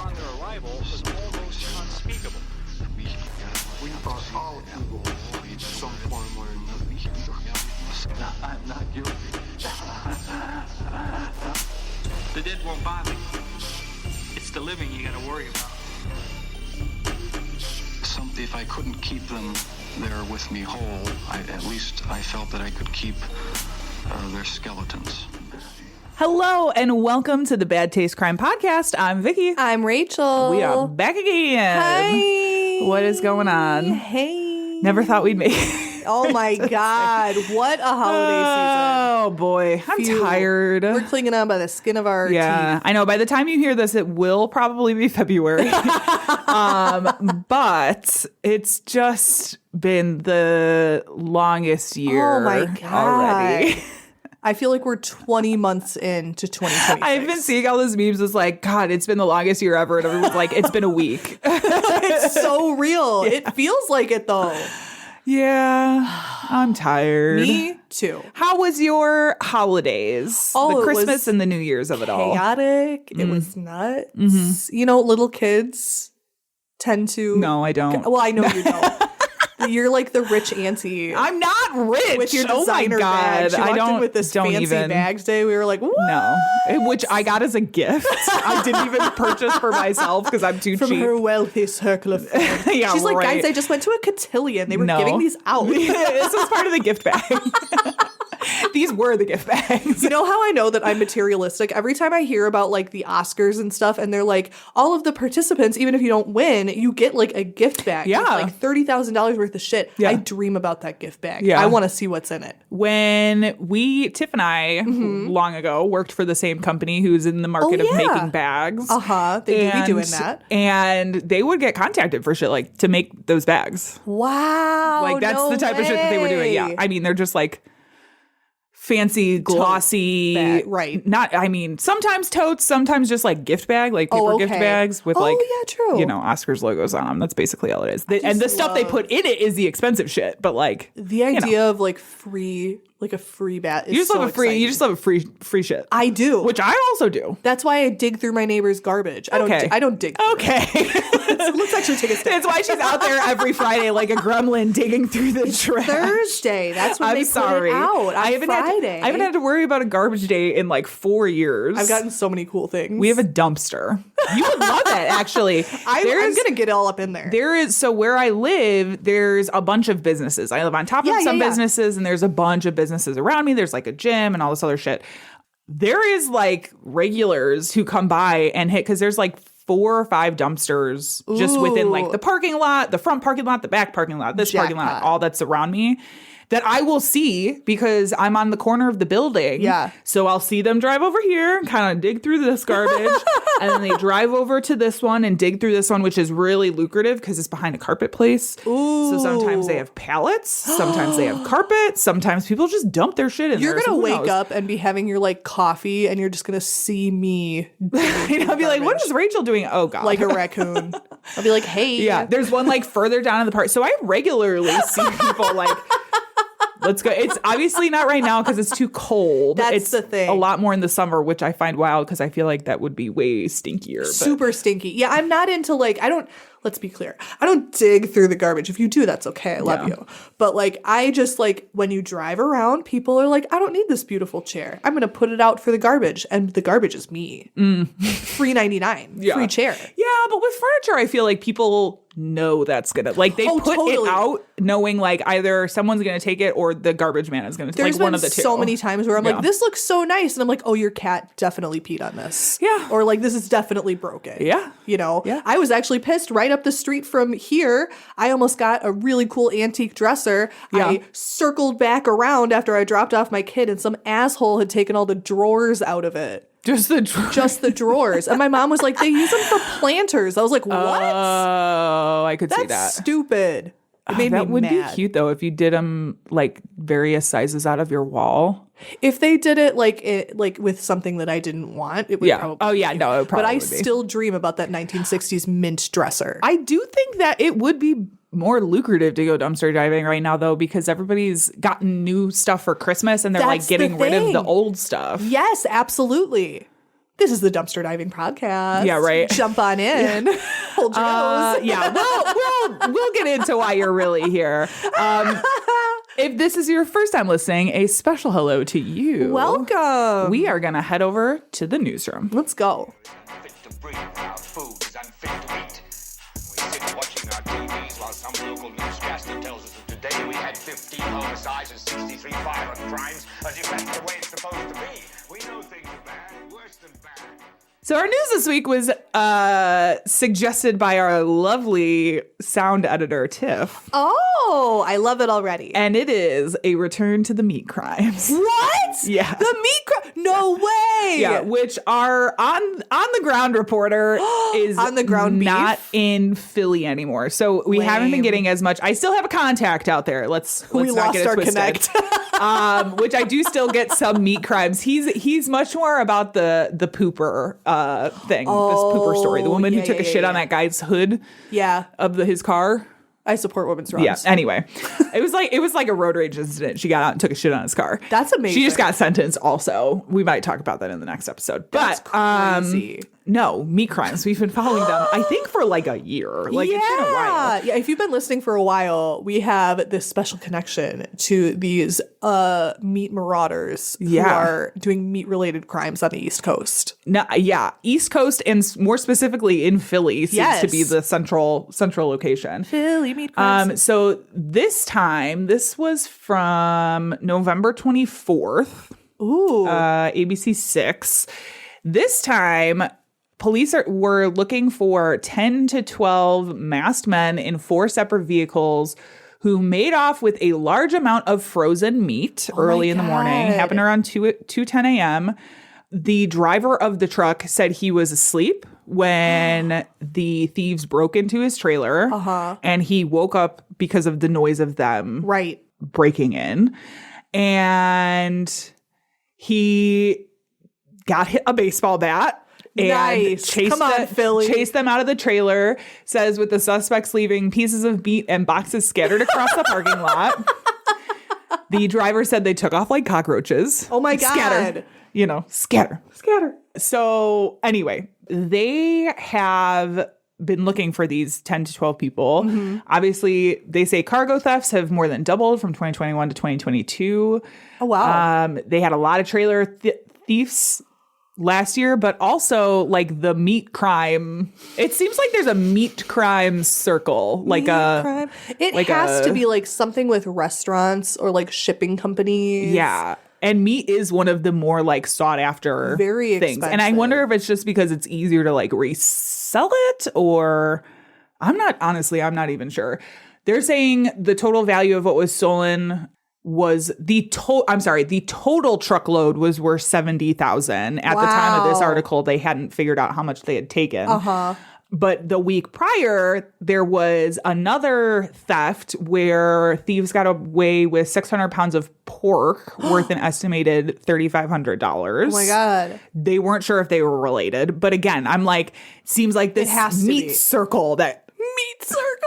upon their arrival was almost unspeakable. We thought all evil in some form or another. I'm not guilty. The dead won't bother you. It's the living you gotta worry about. If I couldn't keep them there with me whole, at least I felt that I could keep their skeletons. Hello and welcome to the Bad Taste Crime Podcast. I'm Vicky. I'm Rachel. We are back again. Hi. What is going on? Hey. Never thought we'd make it. Oh my God. What a holiday season. Oh boy. I'm tired. We're clinging on by the skin of our teeth. I know. By the time you hear this, it will probably be February. But it's just been the longest year. Oh my God. Already. I feel like we're 20 months into 2026. I've been seeing all those memes. It's like, God, it's been the longest year ever. And everyone's like, it's been a week. It's so real. Yeah. It feels like it though. Yeah, I'm tired. Me too. How was your holidays? Oh, the Christmas and the New Year's of it all. Chaotic. It was nuts. Mm-hmm. You know, little kids tend to. No, I don't. Well, I know you don't. You're like the rich auntie. I'm not rich. With your designer bag. I don't. In with this fancy bags day. We were like, what? No, which I got as a gift. I didn't even purchase for myself because I'm too From cheap. From her wealthy circle of friends. Yeah, she's like, right. guys, I just went to a cotillion. They were giving these out. This was part of the gift bag. These were the gift bags. You know how I know that I'm materialistic? Every time I hear about like the Oscars and stuff, and they're like, all of the participants, even if you don't win, you get like a gift bag. Yeah. With like $30,000 worth of shit. Yeah. I dream about that gift bag. Yeah. I want to see what's in it. When Tiff and I, long ago, worked for the same company who's in the market of making bags. They do be doing that. And they would get contacted for shit like to make those bags. Wow. Like that's the type of shit that they were doing. Yeah. I mean, they're just like fancy, glossy, bag, right? Not, I mean, sometimes totes, sometimes just like gift bag, like paper gift bags with true. You know, Oscars logos on them. That's basically all it is. And the stuff they put in it is the expensive shit. But like the idea of like free, like a free bat. Is you just so love a free. exciting. You just love a free shit. I do, which I also do. That's why I dig through my neighbor's garbage. I don't dig. Okay. Let's actually take a step. That's why she's out there every Friday like a gremlin digging through the trash. Thursday. That's when they put it out. I haven't had to worry about a garbage day in like 4 years. I've gotten so many cool things. We have a dumpster. You would love it, actually. I'm gonna get all up in there. There is, so where I live, there's a bunch of businesses. I live on top of some businesses, and there's a bunch of businesses around me. There's like a gym and all this other shit. There is like regulars who come by and hit, because there's like 4 or 5 dumpsters just within like the parking lot, the front parking lot, the back parking lot, this parking lot, all that's around me, that I will see because I'm on the corner of the building. Yeah. So I'll see them drive over here, kind of dig through this garbage, and then they drive over to this one and dig through this one, which is really lucrative because it's behind a carpet place. Ooh. So sometimes they have pallets, sometimes they have carpet, sometimes people just dump their shit in You're there. You're going to wake up and be having your like coffee, and you're just going to see me. I'll be like, what is Rachel doing? Oh, God. Like a raccoon. I'll be like, hey. Yeah. There's one like further down in the park. So I regularly see people like, let's go. It's obviously not right now because it's too cold. That's the thing. A lot more in the summer, which I find wild because I feel like that would be way stinkier. Super stinky. Yeah, I'm not into like, let's be clear. I don't dig through the garbage. If you do, that's okay. I love you. But like, I just like, when you drive around, people are like, I don't need this beautiful chair. I'm going to put it out for the garbage. And the garbage is me. Free 99. Free chair. Yeah, but with furniture, I feel like people know that's gonna, like, they put it out knowing like either someone's gonna take it or the garbage man is gonna take like one of the two. There's been so many times where I'm like, this looks so nice, and I'm like, oh, your cat definitely peed on this. Yeah. Or like, this is definitely broken. Yeah. You know? Yeah. I was actually pissed right up the street from here. I almost got a really cool antique dresser. Yeah. I circled back around after I dropped off my kid, and some asshole had taken all the drawers out of it. Just the drawers. And my mom was like, they use them for planters. I was like, what? Oh, I could see that. That's stupid. It made that me would mad. be cute though if you did them like various sizes out of your wall. If they did it like with something that I didn't want, it would probably. Oh yeah, no, it probably. But I would be. still dream about that 1960s mint dresser. I do think that it would be more lucrative to go dumpster diving right now though, because everybody's gotten new stuff for Christmas and they're like getting rid of the old stuff. Yes, absolutely. This is the Dumpster Diving Podcast. Yeah, right. Jump on in. Hold your nose. We'll get into why you're really here. If this is your first time listening, a special hello to you. Welcome. We are going to head over to the newsroom. Let's go. Unfit to breathe, our food is unfit to eat. We sit watching our TVs while some local newscaster tells us that today we had 15 homicides and 63 violent crimes, as if that's the way it's supposed to be. We know things are bad, worse than bad. So our news this week was suggested by our lovely sound editor, Tiff. Oh, I love it already. And it is a return to the meat crimes. What? Yeah. The meat No way. Yeah, which our on the ground reporter is On the ground not beef? in Philly anymore. So we haven't been Lame. getting as much. I still have a contact out there. Let's We not lost get it our twisted. connect. Which I do still get some meat crimes. He's much more about the pooper thing, this pooper story. The woman who took a shit on that guy's hood Yeah. of his car. I support women's rights. Yeah. Anyway, it was like a road rage incident. She got out and took a shit on his car. That's amazing. She just got sentenced. Also, we might talk about that in the next episode. That's But crazy. no, meat crimes. We've been following them. I think for like a year. Like it's been a while. Yeah, if you've been listening for a while, we have this special connection to these meat marauders who are doing meat-related crimes on the East Coast. No, yeah, East Coast and more specifically in Philly seems to be the central location. Philly meat crimes. So this time, this was from November 24th. Ooh. ABC 6. This time, police were looking for 10 to 12 masked men in 4 separate vehicles who made off with a large amount of frozen meat early in the morning. Happened around 2:10 a.m. The driver of the truck said he was asleep when the thieves broke into his trailer. And he woke up because of the noise of them breaking in. And he got hit a baseball bat. And chased them out of the trailer. Says with the suspects leaving pieces of meat and boxes scattered across the parking lot. The driver said they took off like cockroaches. Oh my God. Scatter. Scatter. So anyway, they have been looking for these 10 to 12 people. Obviously, they say cargo thefts have more than doubled from 2021 to 2022. Oh, wow. They had a lot of trailer thieves last year, but also like the meat crime. It seems like there's a meat crime circle, crime. It has to be like something with restaurants or like shipping companies. Yeah. And meat is one of the more like sought after Very things. expensive. And I wonder if it's just because it's easier to like resell it, or I'm not even sure. They're saying the total value of what was stolen was the total truckload was worth $70,000. At the time of this article, they hadn't figured out how much they had taken. But the week prior, there was another theft where thieves got away with 600 pounds of pork worth an estimated $3,500. Oh my God. They weren't sure if they were related. But again, I'm like, seems like this meat circle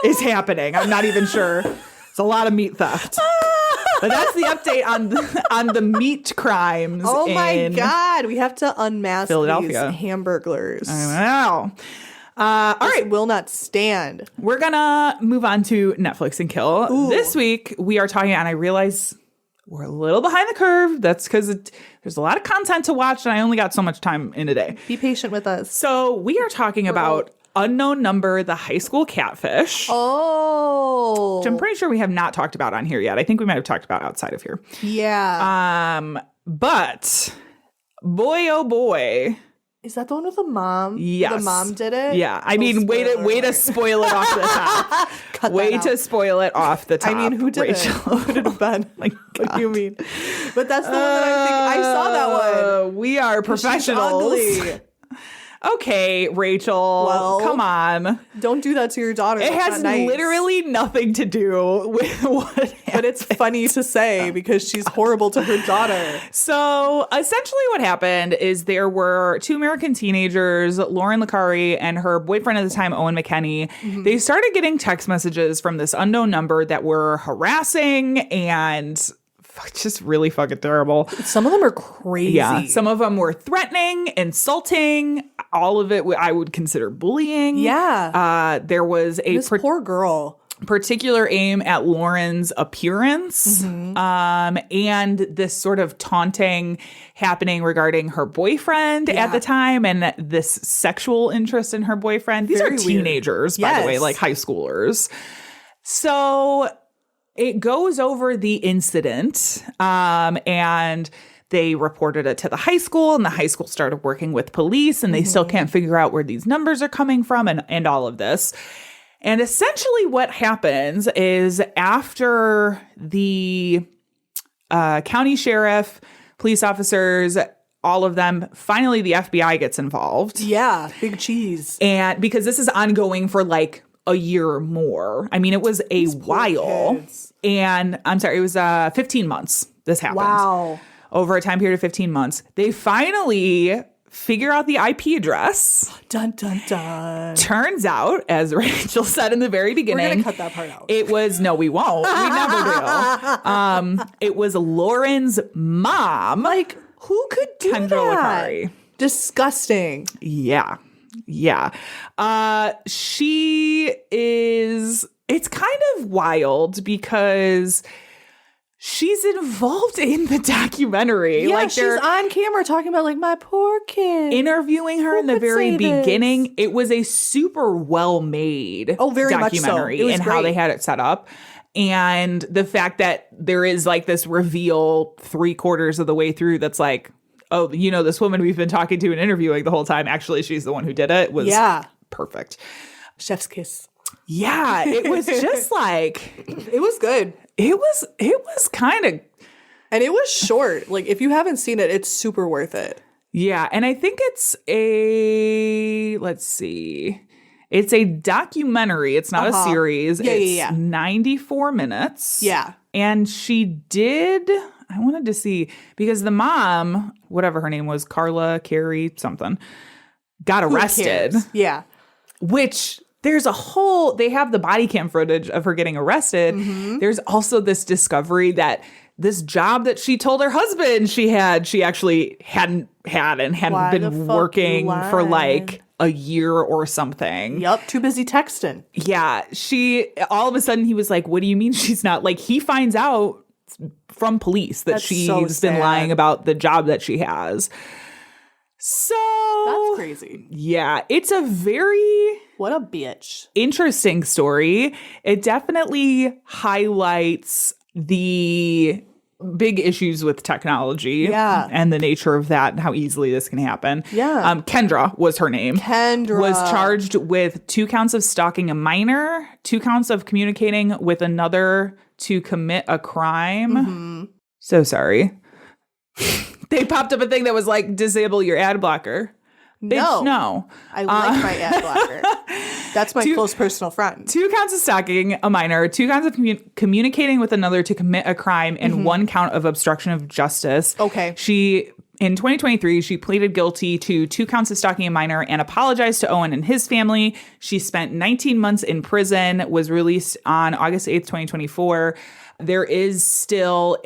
is happening. I'm not even sure. It's a lot of meat theft. But that's the update on the meat crimes. Oh my God. We have to unmask Philadelphia. these hamburglers. I know. All right. Will not stand. We're going to move on to Netflix and Kill. Ooh. This week, we are talking, and I realize we're a little behind the curve. That's because there's a lot of content to watch, and I only got so much time in a day. Be patient with us. So we are talking about Unknown Number, the high school catfish. Oh. Which I'm pretty sure we have not talked about on here yet. I think we might have talked about outside of here. Yeah. But boy, oh boy. Is that the one with the mom? Yes. The mom did it? Yeah. I mean, way to spoil it off the top. Spoil it off the top. I mean, who did Rachel. it? Who did it, Ben? What do you mean? But that's the one that I think I saw that one. We are professionals. She's ugly. Okay, Rachel. Well, come on. Don't do that to your daughter. It has literally nothing to do with what happened. But it's funny to say because she's horrible to her daughter. So essentially what happened is there were 2 American teenagers, Lauren Licari and her boyfriend at the time, Owen McKenney. Mm-hmm. They started getting text messages from this unknown number that were harassing and just really fucking terrible. Some of them are crazy. Yeah. Some of them were threatening, insulting. All of it I would consider bullying. Yeah. There was a This poor girl. particular aim at Lauren's appearance, and this sort of taunting happening regarding her boyfriend at the time, and this sexual interest in her boyfriend. These are Very weird. teenagers, by the way, Yes. like high schoolers. So it goes over the incident, and they reported it to the high school, and the high school started working with police, and they still can't figure out where these numbers are coming from, and all of this. And essentially what happens is after the county sheriff, police officers, all of them, finally the FBI gets involved. Yeah. Big cheese. And because this is ongoing for like a year or more. I mean, it was a while. kids. And I'm sorry, it was 15 months this happened. Wow. Over a time period of 15 months. They finally figure out the IP address. Dun, dun, dun. Turns out, as Rachel said in the very We're beginning, going to cut that part out. it was, no, we won't. We never do. It was Lauren's mom. Like, who could do Kendra that? Licari. Disgusting. Yeah. Yeah. She is, it's kind of wild because she's involved in the documentary. Yeah, like she's they're on camera talking about, like, my poor kid. interviewing her Who in the could very say this? beginning. It was a super well made Very much so. documentary It was and how they great. had it set up. And the fact that there is like this reveal 3/4 of the way through that's like, oh, you know, this woman we've been talking to and interviewing the whole time, actually she's the one who did it, was perfect. Chef's kiss. Yeah, it was just like, It was good. it was kind of, And it was short. Like, if you haven't seen it, it's super worth it. yeah. And I think it's a, let's see, it's a documentary. It's not a series. Yeah, it's yeah. 94 minutes. Yeah. And she did, I wanted to see, because the mom, whatever her name was, Carla, Carrie, something, got Who arrested, cares? Yeah. which there's a whole, they have the body cam footage of her getting arrested. There's also this discovery that this job that she told her husband she actually hadn't had and hadn't Why the been fuck working you for lied? like a year or something. Yup. Too busy texting. Yeah. All of a sudden he was like, what do you mean she's not? Like, he finds out from police that That's she's so been sad. lying about the job that she has. So That's crazy. yeah, it's a very What a bitch. interesting story. It definitely highlights the big issues with technology and the nature of that and how easily this can happen. Yeah. Kendra was her name. Kendra. Was charged with 2 counts of stalking a minor, 2 counts of communicating with another to commit a crime. So sorry. They popped up a thing that was like, disable your ad blocker. Bitch, no. I like my ad blocker. That's my close personal friend. 2 counts of stalking a minor, 2 counts of communicating with another to commit a crime, and 1 count of obstruction of justice. Okay. In 2023, she pleaded guilty to 2 counts of stalking a minor and apologized to Owen and his family. She spent 19 months in prison, was released on August 8th, 2024. There is still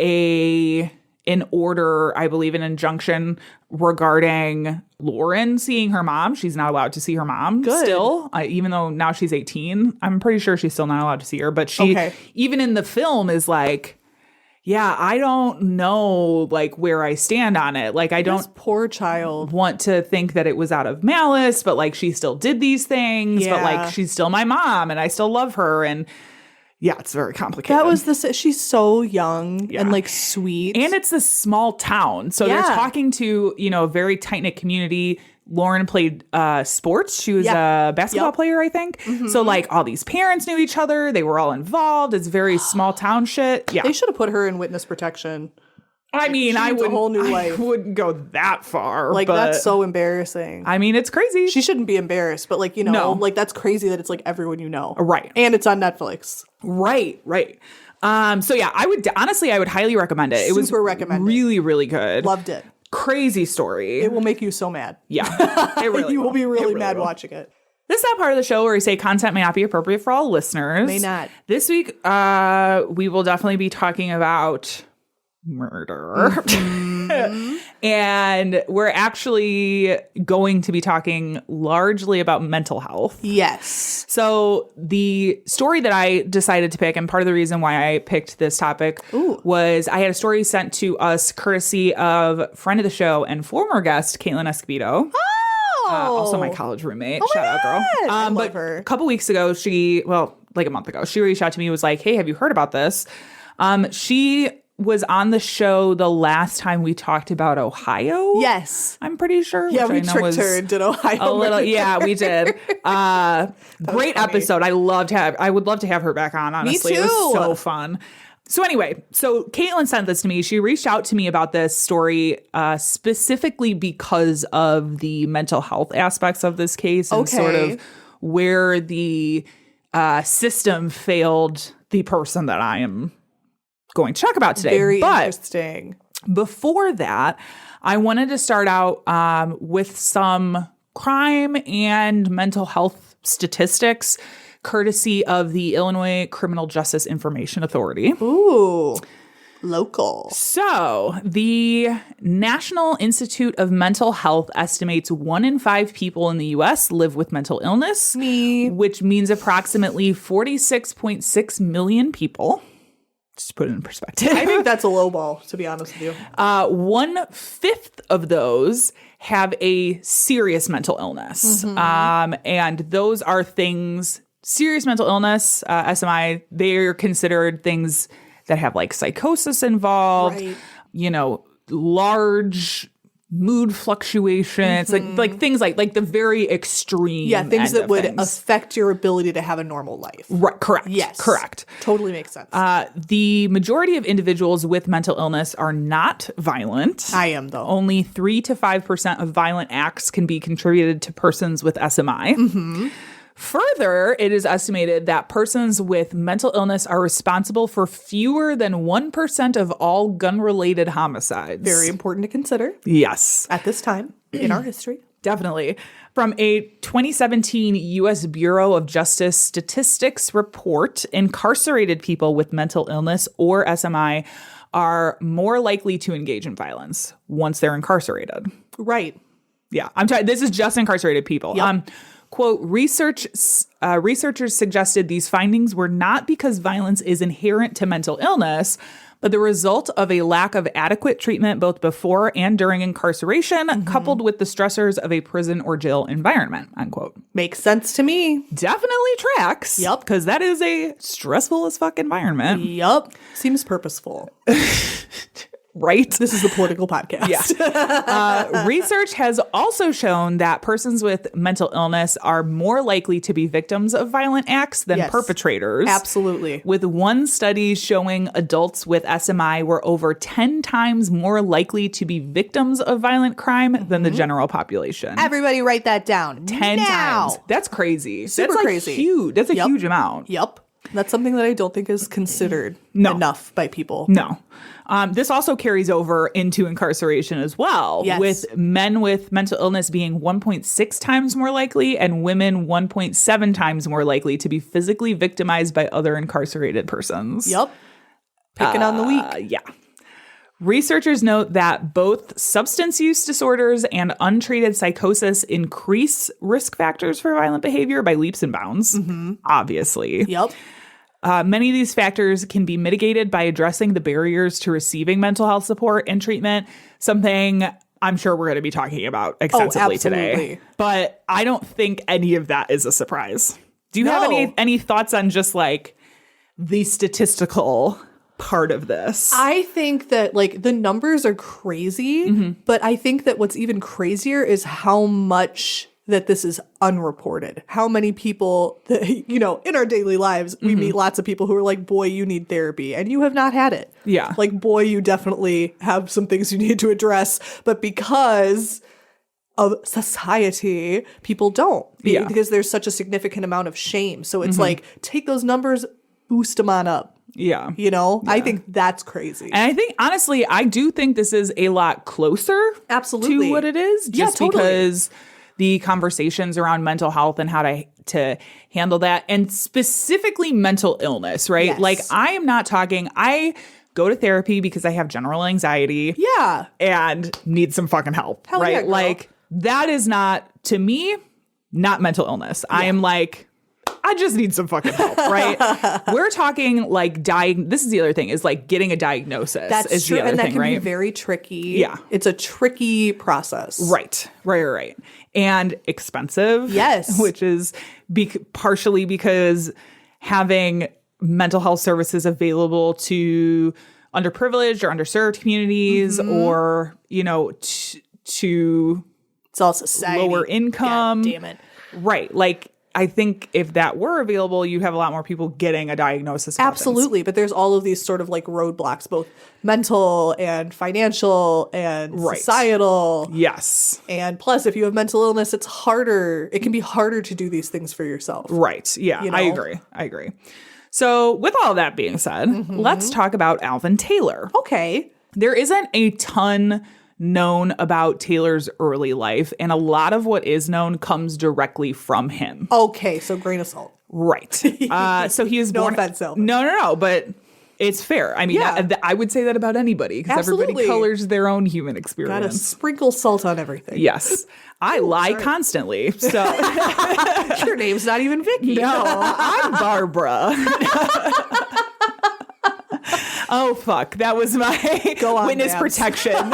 an order, I believe, an injunction regarding Lauren seeing her mom. She's not allowed to see her mom still, even though now she's 18. I'm pretty sure she's still not allowed to see her. But she, even in the film, is like, yeah, I don't know, like, where I stand on it. Like, I don't This poor child. want to think that it was out of malice, but like, she still did these things, but like, she's still my mom and I still love her. And yeah, it's very complicated. That was she's so young and like sweet. And it's a small town. So they're talking to, a very tight-knit community. Lauren played sports. She was a basketball player, I think. So like all these parents knew each other. They were all involved. It's very small town shit. Yeah. They should have put her in witness protection. I mean, I needs a whole new life. wouldn't go that far. Like, but, that's so embarrassing. I mean, it's crazy. She shouldn't be embarrassed, but like, No. like that's crazy that it's like everyone you know. Right. And it's on Netflix. Right. So yeah, I would highly recommend it. It was Super recommend it. really, really good. Loved it. Crazy story. It will make you so mad. Yeah. It really You will be really mad will. watching it. This is that part of the show where we say content may not be appropriate for all listeners. May not. This week, we will definitely be talking about murder. And we're actually going to be talking largely about mental health. Yes. So the story that I decided to pick, and part of the reason why I picked this topic was I had a story sent to us courtesy of friend of the show and former guest, Caitlin Escobedo. Also my college roommate. Shout out, girl. I love but her. a couple weeks ago, like a month ago, she reached out to me and was like, hey, have you heard about this? She was on the show the last time we talked about Ohio. Yes. I'm pretty sure. Yeah, which we I know tricked was her and did Ohio. a little, murder. yeah, we did. Great funny. episode. I would love to have her back on, honestly. too. It was so fun. So anyway, so Caitlin sent this to me. She reached out to me about this story specifically because of the mental health aspects of this case and sort of where the system failed the person that I am going to talk about today. Very interesting. Before that, I wanted to start out with some crime and mental health statistics, courtesy of the Illinois Criminal Justice Information Authority. Ooh, local. So, the National Institute of Mental Health estimates 1 in 5 people in the U.S. live with mental illness, which means approximately 46.6 million people. Just to put it in perspective. I think that's a low ball, to be honest with you. 1/5 of those have a serious mental illness. And those are things, serious mental illness, SMI, they're considered things that have like psychosis involved, large mood fluctuations, like things like the very extreme. Yeah, things end that of would things. affect your ability to have a normal life. Right, correct. Yes. Correct. Totally makes sense. The majority of individuals with mental illness are not violent. I am, though. Only 3 to 5% of violent acts can be contributed to persons with SMI. Further, it is estimated that persons with mental illness are responsible for fewer than 1% of all gun-related homicides. Very important to consider Yes. at this time in our history. Definitely. From a 2017 U.S. Bureau of Justice Statistics report, incarcerated people with mental illness or SMI are more likely to engage in violence once they're incarcerated. Right. Yeah. This is just incarcerated people. Yep. Quote, researchers suggested these findings were not because violence is inherent to mental illness, but the result of a lack of adequate treatment both before and during incarceration, coupled with the stressors of a prison or jail environment, unquote. Makes sense to me. Definitely tracks. Yep. Because that is a stressful as fuck environment. Yup. Seems purposeful. Right? This is the political podcast. Yeah. Research has also shown that persons with mental illness are more likely to be victims of violent acts than perpetrators. Absolutely. With one study showing adults with SMI were over 10 times more likely to be victims of violent crime than the general population. Everybody write that down. 10 now. times. That's crazy. Super That's crazy. Huge. That's a huge amount. Yup. That's something that I don't think is considered enough by people. No. This also carries over into incarceration as well, with men with mental illness being 1.6 times more likely and women 1.7 times more likely to be physically victimized by other incarcerated persons. Yup. Picking on the weak. Yeah. Researchers note that both substance use disorders and untreated psychosis increase risk factors for violent behavior by leaps and bounds, obviously. Yup. Many of these factors can be mitigated by addressing the barriers to receiving mental health support and treatment, something I'm sure we're going to be talking about extensively today. But I don't think any of that is a surprise. Do you have any thoughts on just like the statistical part of this? I think that like the numbers are crazy, but I think that what's even crazier is how much that this is unreported. How many people that, in our daily lives, we meet lots of people who are like, boy, you need therapy and you have not had it. Yeah. Like, boy, you definitely have some things you need to address. But because of society, people don't. Because there's such a significant amount of shame. So it's like, take those numbers, boost them on up. Yeah. I think that's crazy. And I think, honestly, I do think this is a lot closer Absolutely. to what it is. Just because the conversations around mental health and how to handle that, and specifically mental illness, right? Yes. Like, I am not talking, I go to therapy because I have general anxiety. Yeah. And need some fucking help. Hell right? yeah, girl. Like, that is not, to me, not mental illness. I am like, I just need some fucking help, right? We're talking like this is the other thing, is like getting a diagnosis. That's is true. the other And that thing, can right? be very tricky. Yeah. It's a tricky process. Right. And expensive. Yes. Which is partially because having mental health services available to underprivileged or underserved communities or, you know, to It's all society. lower income. God damn it. Right. Like, I think if that were available, you'd have a lot more people getting a diagnosis. About Absolutely. But there's all of these sort of like roadblocks, both mental and financial and societal. Yes. And plus, if you have mental illness, it's harder. It can be harder to do these things for yourself. Right. Yeah, You know? I agree. So with all that being said, let's talk about Alvin Taylor. Okay. There isn't a ton known about Taylor's early life, and a lot of what is known comes directly from him. Okay. So grain of salt. Right. So he is No born. offense, Alvin. No, but it's fair. I mean, Yeah. I would say that about anybody because everybody Absolutely. colors their own human Gotta experience. sprinkle salt on everything. Yes. I lie sorry. constantly. So Your name's not even Vicky. no, I'm Barbara. Oh, fuck. That was my Go on, witness Babs. protection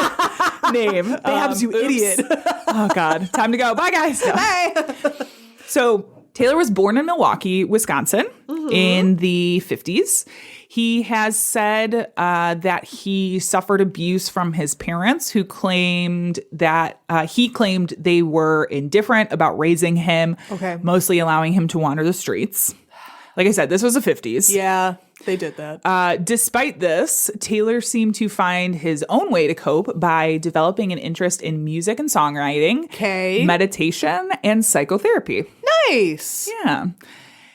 name. Babs, you oops. idiot. Oh, God. Time to go. Bye, guys. No. Hey. So Taylor was born in Milwaukee, Wisconsin in the 50s. He has said that he suffered abuse from his parents, who claimed that he claimed they were indifferent about raising him, Okay. mostly allowing him to wander the streets. Like I said, this was the 50s. Yeah, they did that. Despite this, Taylor seemed to find his own way to cope by developing an interest in music and songwriting, Okay. meditation, and psychotherapy. Nice. Yeah.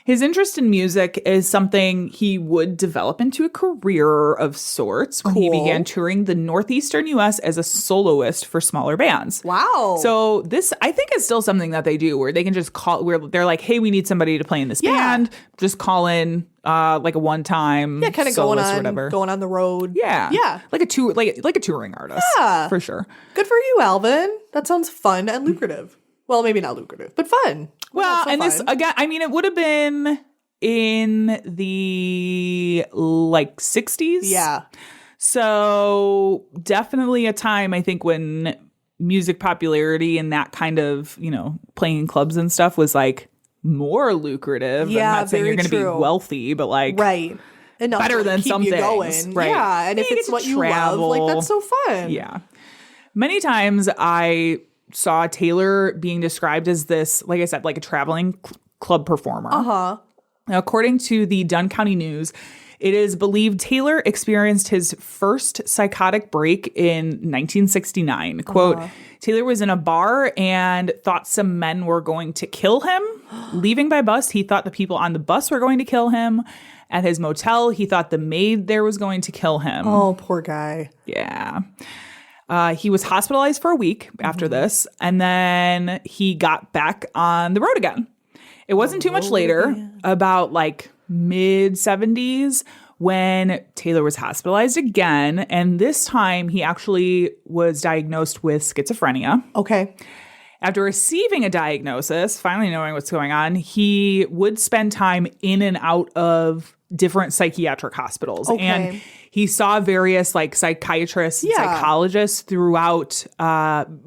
His interest in music is something he would develop into a career of sorts when he Cool. began touring the northeastern U.S. as a soloist for smaller bands. Wow. So this, I think, is still something that they do where they can just call, where they're like, hey, we need somebody to play in this band. Just call in like a one-time kind of soloist or whatever. going on the road. Yeah. Yeah. Like a tour, like a touring artist. Yeah. For sure. Good for you, Alvin. That sounds fun and lucrative. Well, maybe not lucrative, but fun. Well, so and this fun. again, I mean, it would have been in the like 60s. Yeah. So definitely a time, I think, when music popularity and that kind of, you know, playing in clubs and stuff was like more lucrative. Yeah, I'm not saying you're very going to be true. wealthy, but like Right. Enough better to than keep some you things. going. Right. Yeah, and if You it's get what to you love, like that's so fun. Yeah. Many times I saw Taylor being described as this, like I said, like a traveling club performer. Uh-huh. Now, according to the Dunn County News, it is believed Taylor experienced his first psychotic break in 1969. Quote, Taylor was in a bar and thought some men were going to kill him. Leaving by bus, he thought the people on the bus were going to kill him. At his motel, he thought the maid there was going to kill him. Oh, poor guy. Yeah. He was hospitalized for a week after this, and then he got back on the road again. It wasn't too much later, about like mid 70s, when Taylor was hospitalized again. And this time he actually was diagnosed with schizophrenia. Okay. After receiving a diagnosis, finally knowing what's going on, he would spend time in and out of different psychiatric hospitals. Okay. And he saw various like psychiatrists and psychologists throughout,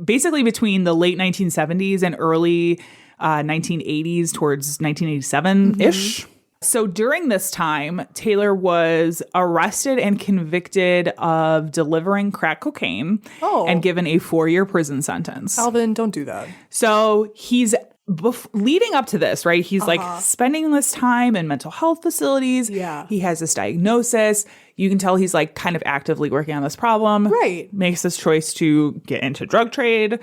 basically between the late 1970s and early 1980s towards 1987-ish. So during this time, Taylor was arrested and convicted of delivering crack cocaine and given a 4-year prison sentence. Alvin, don't do that. So he's leading up to this, right? He's like spending this time in mental health facilities. Yeah. He has this diagnosis. You can tell he's like kind of actively working on this problem. Right. Makes this choice to get into drug trade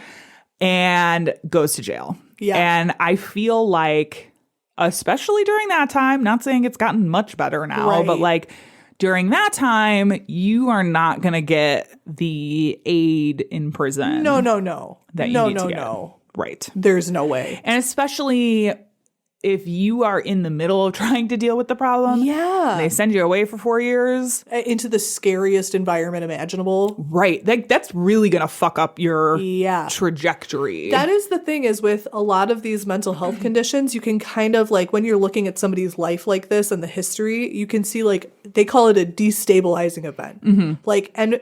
and goes to jail. Yeah. And I feel like, especially during that time, not saying it's gotten much better now, but like during that time, you are not going to get the aid in prison. No. That you need to get. No. Right. There's no way. And especially if you are in the middle of trying to deal with the problem, Yeah. they send you away for 4 years. Into the scariest environment imaginable. Right. That's really going to fuck up your Yeah. trajectory. That is the thing is with a lot of these mental health conditions, you can kind of like when you're looking at somebody's life like this and the history, you can see like they call it a destabilizing event. Like, and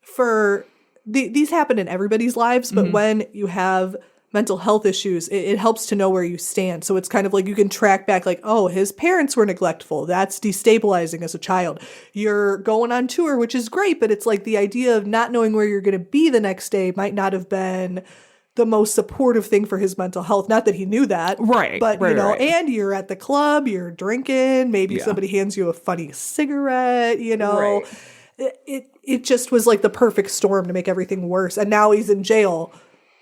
for these happen in everybody's lives, but when you have mental health issues, it helps to know where you stand. So it's kind of like you can track back like, oh, his parents were neglectful. That's destabilizing as a child. You're going on tour, which is great, but it's like the idea of not knowing where you're going to be the next day might not have been the most supportive thing for his mental health. Not that he knew that. Right. But, right, you know, right. and you're at the club, you're drinking, maybe somebody hands you a funny cigarette, you know. Right. It just was like the perfect storm to make everything worse. And now he's in jail,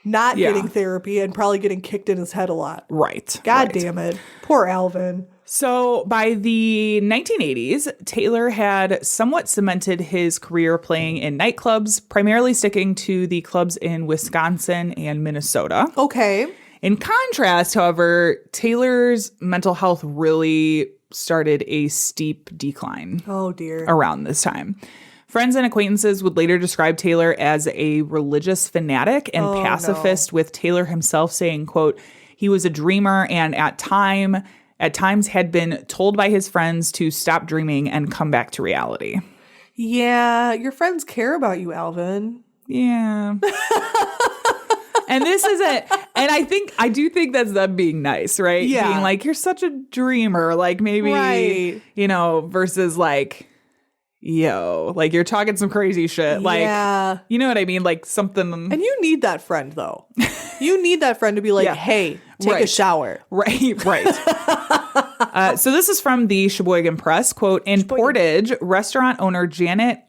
not getting therapy and probably getting kicked in his head a lot. Right. God right. damn it. Poor Alvin. So by the 1980s, Taylor had somewhat cemented his career playing in nightclubs, primarily sticking to the clubs in Wisconsin and Minnesota. Okay. In contrast, however, Taylor's mental health really started a steep decline Oh, dear. around this time. Friends and acquaintances would later describe Taylor as a religious fanatic and pacifist, with Taylor himself saying, quote, he was a dreamer and at times had been told by his friends to stop dreaming and come back to reality. Yeah, your friends care about you, Alvin. Yeah. And this isn't, and I do think that's them being nice, right? Yeah. Being like, you're such a dreamer, like maybe, Right. you know, versus like, yo, like you're talking some crazy shit. Like, Yeah. you know what I mean? Like something. And you need that friend, though. You need that friend to be like, Yeah. hey, take a Right. shower. Right, right. So this is from the Sheboygan Press. Quote, in Portage, restaurant owner Janet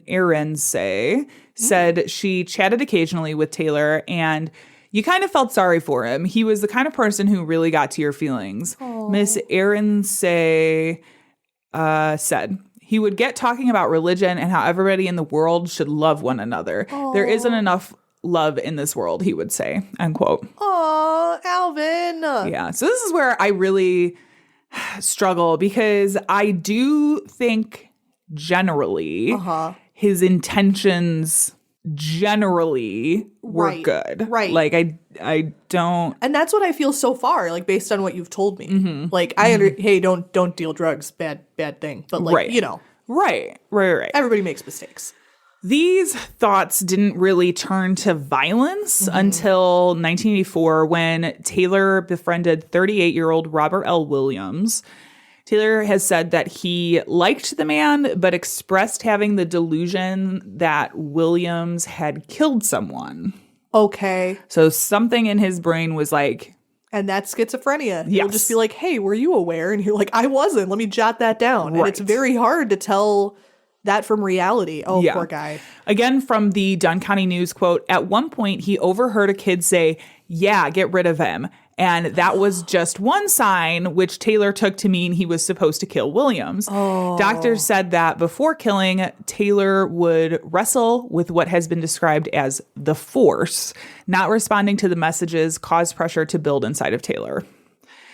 Arensay said she chatted occasionally with Taylor and you kind of felt sorry for him. He was the kind of person who really got to your feelings. Miss Arensay said, he would get talking about religion and how everybody in the world should love one another. There isn't enough love in this world, he would say, unquote. Oh, Alvin. Yeah. So this is where I really struggle because I do think generally his intentions generally were Right. good. Right. Like I don't. And that's what I feel so far, like based on what you've told me. Like hey, don't deal drugs, bad thing. But like, Right. you know, Right. everybody makes mistakes. These thoughts didn't really turn to violence until 1984 when Taylor befriended 38-year-old Robert L. Williams. Taylor has said that he liked the man, but expressed having the delusion that Williams had killed someone. Okay. So something in his brain was like, And that's schizophrenia. You'll Yes. just be like, hey, were you aware? And you're like, I wasn't. Let me jot that down. And it's Right. very hard to tell that from reality. Oh, Yeah. poor guy. Again, from the Dunn County News, quote, at one point he overheard a kid say, yeah, get rid of him. And that was just one sign, which Taylor took to mean he was supposed to kill Williams. Doctors said that before killing, Taylor would wrestle with what has been described as the force. Not responding to the messages caused pressure to build inside of Taylor.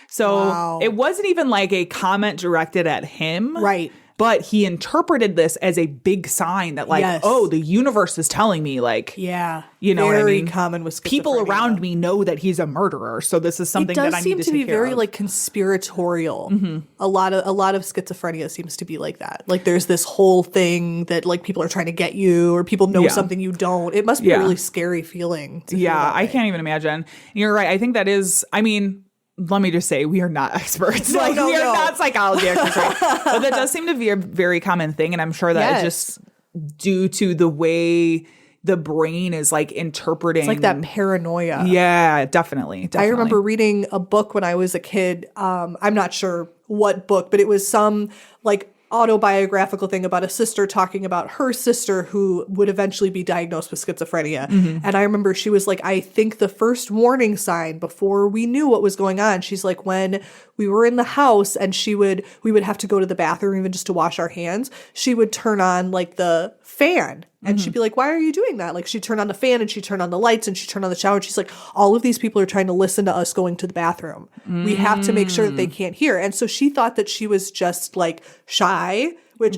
So it wasn't even like a comment directed at him. Right. But he interpreted this as a big sign that, like, Yes. oh, the universe is telling me, like, Yeah. you know what I very mean? common with schizophrenia. People around me know that he's a murderer, so this is something it does that I seem need to to be take care very of. like conspiratorial. A lot of schizophrenia seems to be like that. Like there's this whole thing that like people are trying to get you, or people know Yeah. something you don't. It must be Yeah. a really scary feeling. To feel Yeah, that I way. can't even imagine. You're right. I think that is, I mean, let me just say, we are not experts. No, like, no, we are no. not psychology experts. Right? But that does seem to be a very common thing. And I'm sure that it's Yes. just due to the way the brain is like interpreting. It's like that paranoia. Yeah, definitely. I remember reading a book when I was a kid. I'm not sure what book, but it was some like autobiographical thing about a sister talking about her sister who would eventually be diagnosed with schizophrenia. And I remember she was like, I think the first warning sign before we knew what was going on, she's like, when we were in the house and we would have to go to the bathroom even just to wash our hands, she would turn on like the fan. And she'd be like, why are you doing that? Like, she'd turn on the fan and she'd turn on the lights and she'd turn on the shower. And she's like, all of these people are trying to listen to us going to the bathroom. We have to make sure that they can't hear. And so she thought that she was just like shy, which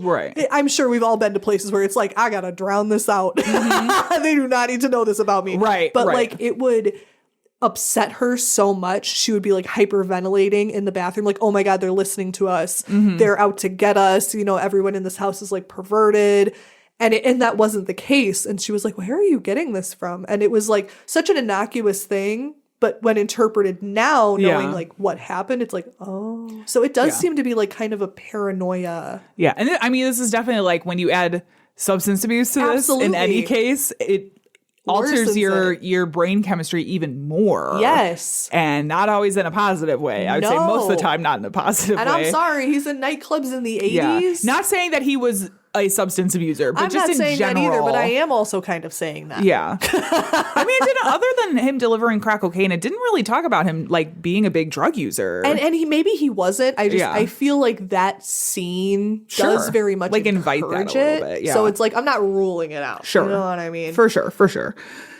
I'm sure we've all been to places where it's like, I got to drown this out. They do not need to know this about me. Right. But like, it would upset her so much. She would be like hyperventilating in the bathroom. Like, oh my God, they're listening to us. They're out to get us. You know, everyone in this house is like perverted. And that wasn't the case. And she was like, where are you getting this from? And it was like such an innocuous thing. But when interpreted now, knowing like what happened, it's like, oh. So it does seem to be like kind of a paranoia. Yeah. And I mean, this is definitely like when you add substance abuse to this, in any case, it alters your brain chemistry even more. Yes. And not always in a positive way. I would say most of the time not in a positive way. And I'm sorry, he's in nightclubs in the 80s. Yeah. Not saying that he was a substance abuser, but I'm just not in saying general. that either, but I am also kind of saying that. Yeah. I mean, it didn't, other than him delivering crack cocaine, it didn't really talk about him like being a big drug user. And maybe he wasn't. I feel like that scene does very much like invite that a little bit. Yeah. So it's like, I'm not ruling it out. Sure. You know what I mean? For sure.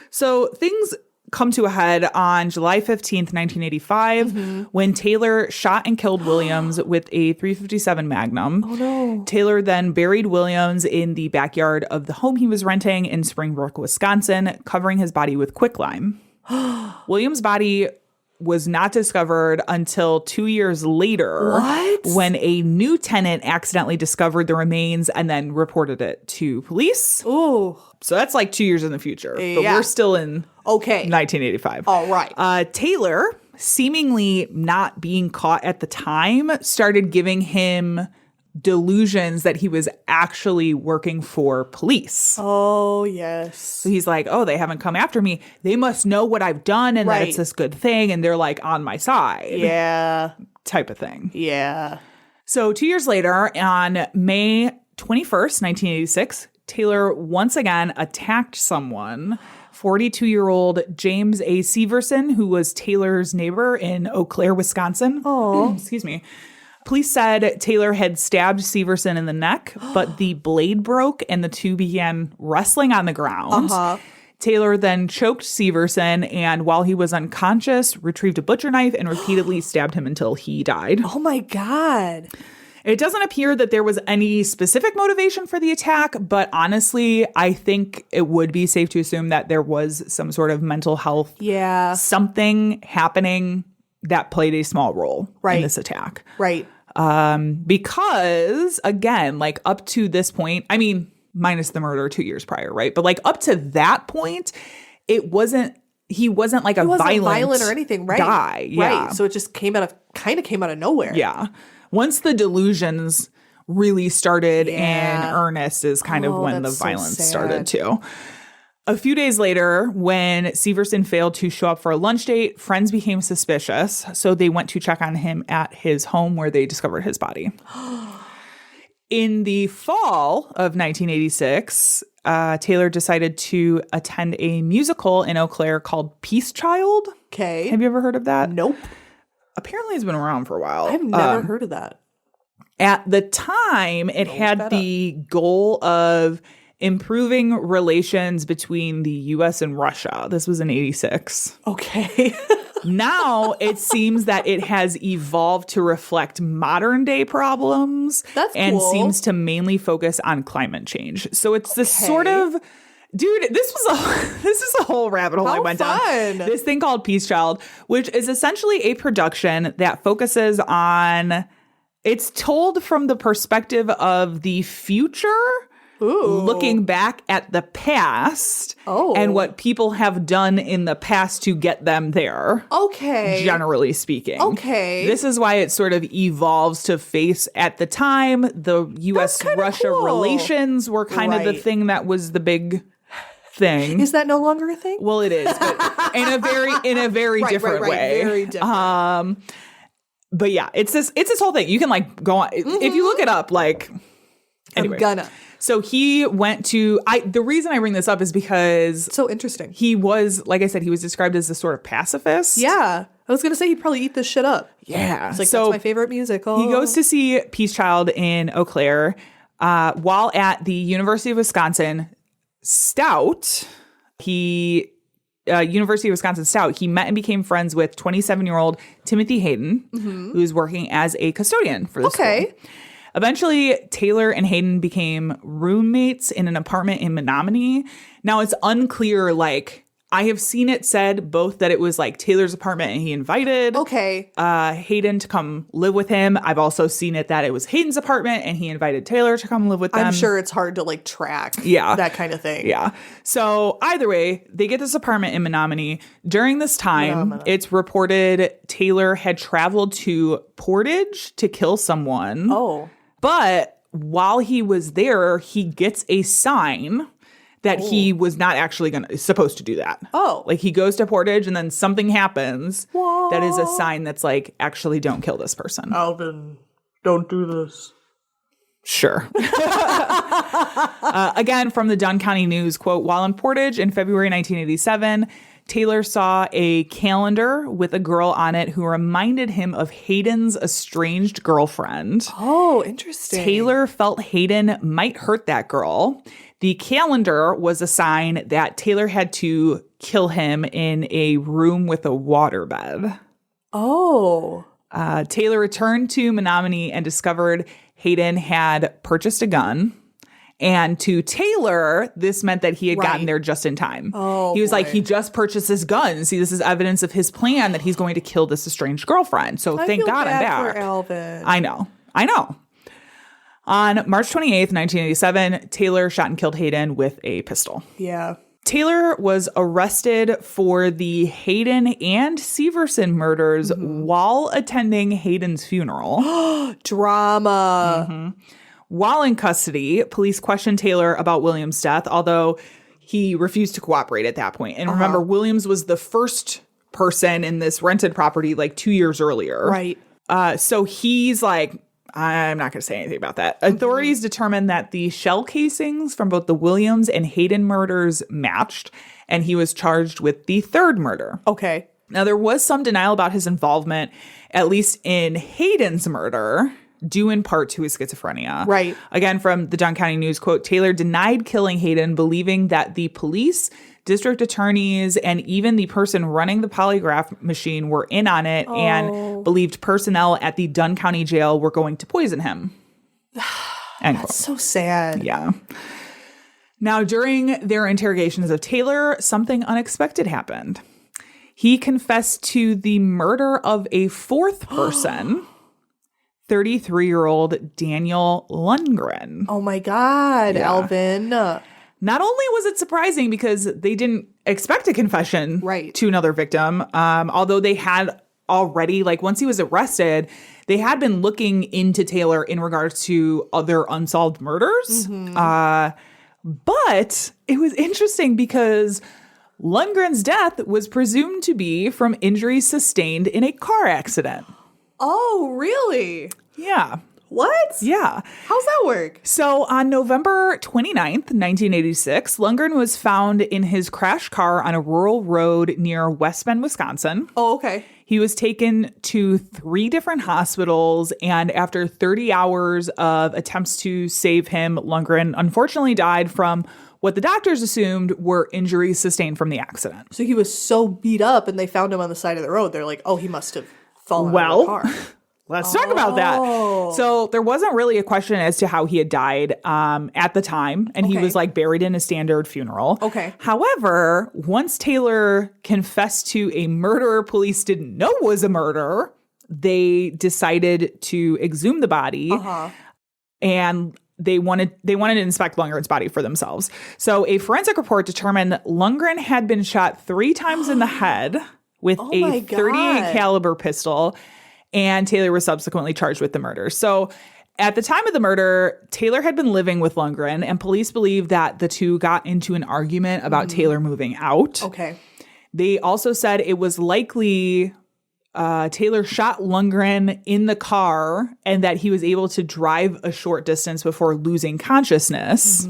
So things come to a head on July 15th, 1985, when Taylor shot and killed Williams with a .357 Magnum. Oh, no. Taylor then buried Williams in the backyard of the home he was renting in Springbrook, Wisconsin, covering his body with quicklime. Williams' body was not discovered until 2 years later. What? When a new tenant accidentally discovered the remains and then reported it to police. Oh. So that's like 2 years in the future. But we're still in 1985. All right. Taylor, seemingly not being caught at the time, started giving him delusions that he was actually working for police. Oh, yes. So he's like, oh, they haven't come after me. They must know what I've done and that it's this good thing. And they're like on my side. Yeah. Type of thing. Yeah. So 2 years later, on May 21st, 1986, Taylor once again attacked someone, 42-year-old James A. Severson, who was Taylor's neighbor in Eau Claire, Wisconsin. Oh, excuse me. Police said Taylor had stabbed Severson in the neck, but the blade broke and the two began wrestling on the ground. Taylor then choked Severson and, while he was unconscious, retrieved a butcher knife and repeatedly stabbed him until he died. Oh, my God. It doesn't appear that there was any specific motivation for the attack, but honestly, I think it would be safe to assume that there was some sort of mental health, something happening that played a small role in this attack. Right. Because, again, like up to this point, I mean, minus the murder 2 years prior, right? But like up to that point, he wasn't like a violent or anything, right? Guy. Yeah. Right. So it just came out of nowhere. Yeah. Once the delusions really started in earnest is kind of when the violence started too. A few days later, when Severson failed to show up for a lunch date, friends became suspicious. So they went to check on him at his home where they discovered his body. In the fall of 1986, Taylor decided to attend a musical in Eau Claire called Peace Child. Okay. Have you ever heard of that? Nope. Apparently it's been around for a while. I've never heard of that. At the time, it had the goal of improving relations between the U.S. and Russia. This was in 86. Okay. Now it seems that it has evolved to reflect modern day problems. That's and cool. seems to mainly focus on climate change. So it's this sort of... Dude, this is a whole rabbit hole I went down. This thing called Peace Child, which is essentially a production that focuses on... It's told from the perspective of the future... looking back at the past and what people have done in the past to get them there. Okay. Generally speaking. Okay. This is why it sort of evolves to face, at the time, the U.S.-Russia relations were kind of the thing that was the big thing. Is that no longer a thing? Well, it is, but in a very different way. Very different. But yeah, it's this whole thing. You can like go on. If you look it up, like... Anyway. I'm gonna. So he went to, the reason I bring this up is because... So interesting. He was, like I said, he was described as a sort of pacifist. Yeah. I was going to say he'd probably eat this shit up. Yeah. It's like, that's my favorite musical. He goes to see Peace Child in Eau Claire. While at the University of Wisconsin Stout, he met and became friends with 27-year-old Timothy Hayden, who's working as a custodian for the school. Eventually, Taylor and Hayden became roommates in an apartment in Menominee. Now, it's unclear, like, I have seen it said both that it was like Taylor's apartment and he invited Hayden to come live with him. I've also seen it that it was Hayden's apartment and he invited Taylor to come live with them. I'm sure it's hard to like track that kind of thing. Yeah. So either way, they get this apartment in Menominee. During this time, it's reported Taylor had traveled to Portage to kill someone. Oh. But while he was there, he gets a sign that he was not actually supposed to do that. Oh. Like he goes to Portage and then something happens that is a sign that's like, actually don't kill this person. Alvin, don't do this. Sure. Again, from the Dunn County News, quote, while in Portage in February 1987, Taylor saw a calendar with a girl on it who reminded him of Hayden's estranged girlfriend. Oh, interesting. Taylor felt Hayden might hurt that girl. The calendar was a sign that Taylor had to kill him in a room with a waterbed. Oh. Taylor returned to Menominee and discovered Hayden had purchased a gun. And to Taylor, this meant that he had gotten there just in time. He was like, he just purchased this gun. See, this is evidence of his plan that he's going to kill this estranged girlfriend. So thank God I'm back. For Alvin. I know. On March 28th, 1987, Taylor shot and killed Hayden with a pistol. Yeah. Taylor was arrested for the Hayden and Severson murders while attending Hayden's funeral. Drama. While in custody, police questioned Taylor about Williams' death, although he refused to cooperate at that point. And remember, Williams was the first person in this rented property like 2 years earlier. Right. So he's like, I'm not going to say anything about that. Authorities determined that the shell casings from both the Williams and Hayden murders matched, and he was charged with the third murder. Okay. Now, there was some denial about his involvement, at least in Hayden's murder, due in part to his schizophrenia. Right. Again, from the Dunn County News, quote, Taylor denied killing Hayden, believing that the police, district attorneys, and even the person running the polygraph machine were in on it and believed personnel at the Dunn County jail were going to poison him. End quote. That's so sad. Yeah. Now, during their interrogations of Taylor, something unexpected happened. He confessed to the murder of a fourth person, 33-year-old Daniel Lundgren. Oh my God, Alvin. Not only was it surprising because they didn't expect a confession to another victim, although they had already, like once he was arrested, they had been looking into Taylor in regards to other unsolved murders. But it was interesting because Lundgren's death was presumed to be from injuries sustained in a car accident. Oh, really? Yeah. What? Yeah. How's that work? So on November 29th, 1986, Lundgren was found in his crashed car on a rural road near West Bend, Wisconsin. Oh, okay. He was taken to 3 different hospitals, and after 30 hours of attempts to save him, Lundgren unfortunately died from what the doctors assumed were injuries sustained from the accident. So he was so beat up and they found him on the side of the road. They're like, oh, he must have fallen out of the car. Let's talk about that. So there wasn't really a question as to how he had died at the time. And he was like buried in a standard funeral. Okay. However, once Taylor confessed to a murder police didn't know was a murder, they decided to exhume the body. And they wanted to inspect Lundgren's body for themselves. So a forensic report determined Lundgren had been shot 3 times in the head with a .38 caliber pistol. And Taylor was subsequently charged with the murder. So at the time of the murder, Taylor had been living with Lundgren, and police believe that the two got into an argument about Taylor moving out. Okay. They also said it was likely Taylor shot Lundgren in the car and that he was able to drive a short distance before losing consciousness.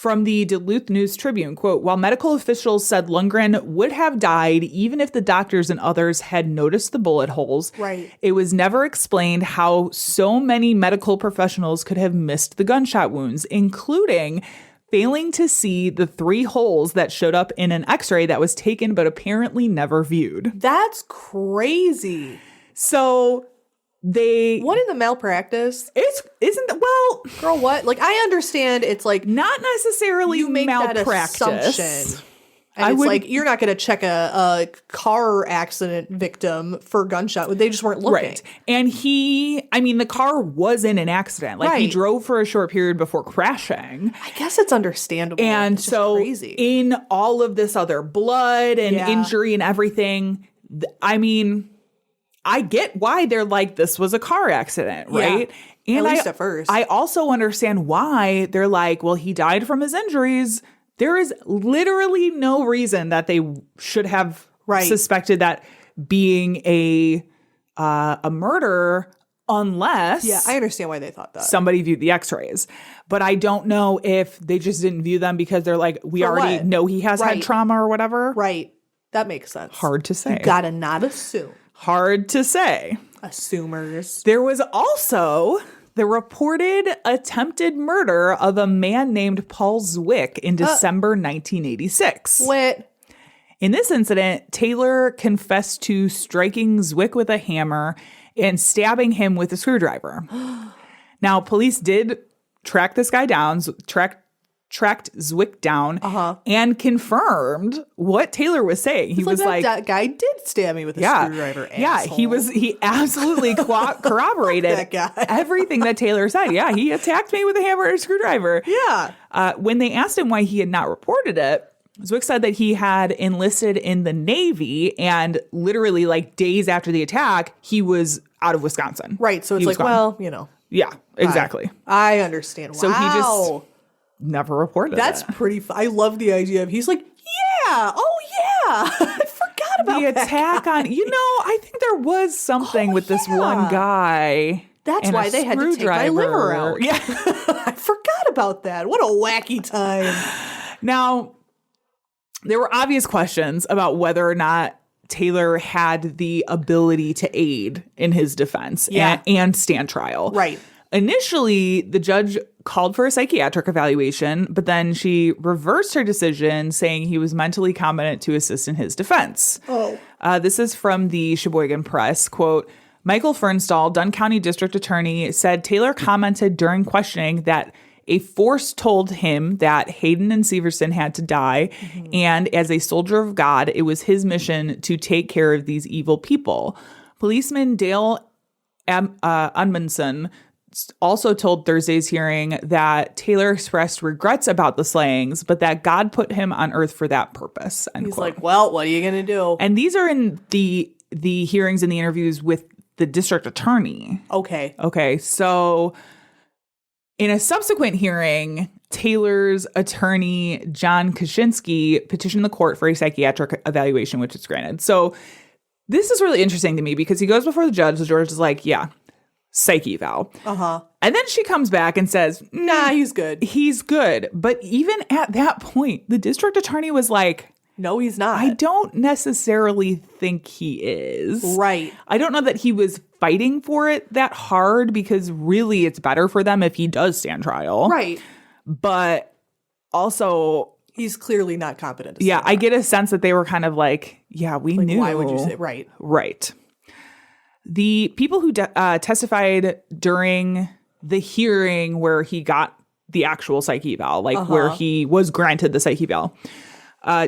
From the Duluth News Tribune, quote, while medical officials said Lundgren would have died even if the doctors and others had noticed the bullet holes, Right. it was never explained how so many medical professionals could have missed the gunshot wounds, including failing to see the 3 holes that showed up in an x-ray that was taken but apparently never viewed. That's crazy. So they... What in the malpractice? Well, Girl, what? Like, I understand it's like not necessarily you make malpractice. that assumption. And I it's would- like, you're not going to check a car accident victim for gunshot. They just weren't looking. Right. And the car was in an accident. Like, he Right. drove for a short period before crashing. I guess it's understandable. And It's just so crazy. in all of this other blood and Yeah. injury and everything, I get why they're like, this was a car accident, right? Yeah. And At least at first. I also understand why they're like, well, he died from his injuries. There is literally no reason that they should have Right. suspected that being a murder unless Yeah, I understand why they thought that. somebody viewed the x-rays. But I don't know if they just didn't view them because they're like, we For already what? know he has had Right. trauma or whatever. Right. That makes sense. Hard to say. You gotta not assume. Hard to say. Assumers. There was also the reported attempted murder of a man named Paul Zwick in December 1986. What? In this incident, Taylor confessed to striking Zwick with a hammer and stabbing him with a screwdriver. Now, police did track this guy down, tracked Zwick down, and confirmed what Taylor was saying. He was like, that guy did stab me with a screwdriver. yeah, he absolutely corroborated That guy. everything that Taylor said. Yeah, he attacked me with a hammer and a screwdriver. Yeah. When they asked him why he had not reported it, Zwick said that he had enlisted in the Navy, and literally like days after the attack, he was out of Wisconsin. Right. So it's He was like, gone. well, you know. Yeah, exactly. I understand. So he just Wow. never reported That's it. pretty. I love the idea of he's like, yeah, oh yeah, I forgot about The that attack guy. on, I think there was something with this one guy. That's and why a they had to take my liver out. Yeah. I forgot about that. What a wacky time. Now, there were obvious questions about whether or not Taylor had the ability to aid in his defense and stand trial. Right. Initially, the judge called for a psychiatric evaluation, but then she reversed her decision, saying he was mentally competent to assist in his defense. Oh. This is from the Sheboygan Press. Quote, Michael Fernstall, Dunn County District Attorney, said Taylor commented during questioning that a force told him that Hayden and Severson had to die, and as a soldier of God, it was his mission to take care of these evil people. Policeman Dale Unmanson also told Thursday's hearing that Taylor expressed regrets about the slayings, but that God put him on earth for that purpose. End He's quote. like, well, what are you going to do? And these are in the hearings and the interviews with the district attorney. Okay. Okay, so in a subsequent hearing, Taylor's attorney, John Kaczynski, petitioned the court for a psychiatric evaluation, which is granted. So this is really interesting to me because he goes before the judge is like, yeah, psych eval. And then she comes back and says, Nah, he's good. he's good. But even at that point, the district attorney was like, No, he's not. I don't necessarily think he is. Right. I don't know that he was fighting for it that hard because really it's better for them if he does stand trial. Right. But also, He's clearly not competent. To yeah, stand I trial. get a sense that they were kind of like, yeah, we Like, knew. why would you say right? Right. The people who testified during the hearing where he got the actual psych eval, like where he was granted the psych eval,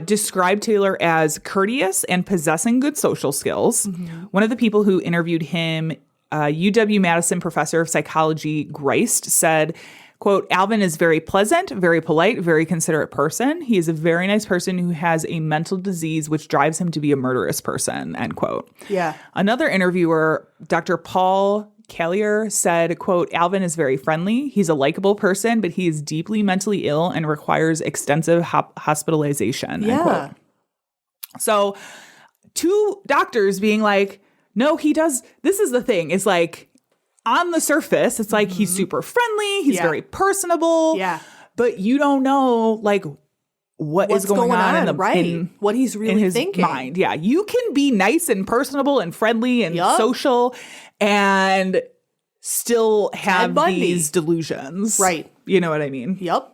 described Taylor as courteous and possessing good social skills. One of the people who interviewed him, UW-Madison professor of psychology, Greist, said, quote, Alvin is very pleasant, very polite, very considerate person. He is a very nice person who has a mental disease which drives him to be a murderous person, end quote. Yeah. Another interviewer, Dr. Paul Collier, said, quote, Alvin is very friendly. He's a likable person, but he is deeply mentally ill and requires extensive hospitalization, end quote. So 2 doctors being like, no, he does. This is the thing. It's like, on the surface, it's like he's super friendly. He's Yeah. very personable. Yeah. but you don't know like what's going on in what he's really in his thinking. mind. Yeah, you can be nice and personable and friendly and social and still have these delusions. Right. You know what I mean? Yep.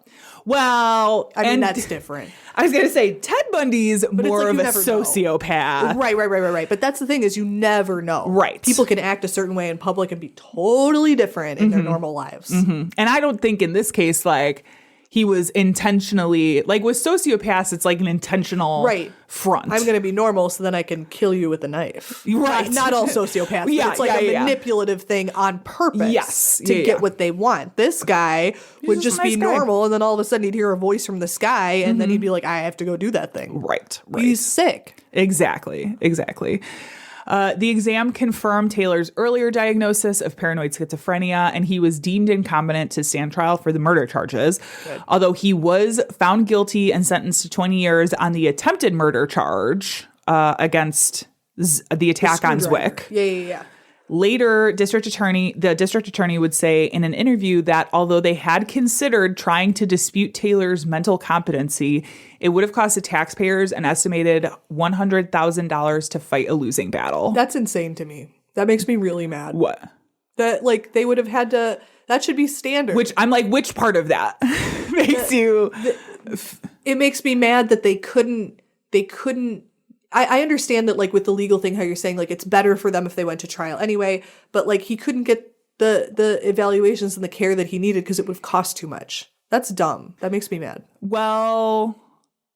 Well, I mean, that's different. I was going to say Ted Bundy's more of a sociopath. Right. But that's the thing is you never know. Right. People can act a certain way in public and be totally different in their normal lives. Mm-hmm. And I don't think in this case, like, he was intentionally, like with sociopaths, it's like an intentional front. I'm going to be normal so then I can kill you with a knife. Right. Not all sociopaths, but it's like a manipulative thing on purpose to get what they want. This guy would just be normal and then all of a sudden he'd hear a voice from the sky and then he'd be like, I have to go do that thing. Right. He's sick. Exactly. The exam confirmed Taylor's earlier diagnosis of paranoid schizophrenia, and he was deemed incompetent to stand trial for the murder charges. Good. Although he was found guilty and sentenced to 20 years on the attempted murder charge against the attack on Zwick. Yeah. Later, the district attorney would say in an interview that although they had considered trying to dispute Taylor's mental competency, it would have cost the taxpayers an estimated $100,000 to fight a losing battle. That's insane to me. That makes me really mad. What? That, like, they would have had to... That should be standard. Which, I'm like, which part of that makes you... It makes me mad that they couldn't... I understand that, like, with the legal thing, how you're saying, like, it's better for them if they went to trial anyway, but, like, he couldn't get the evaluations and the care that he needed because it would have cost too much. That's dumb. That makes me mad. Well...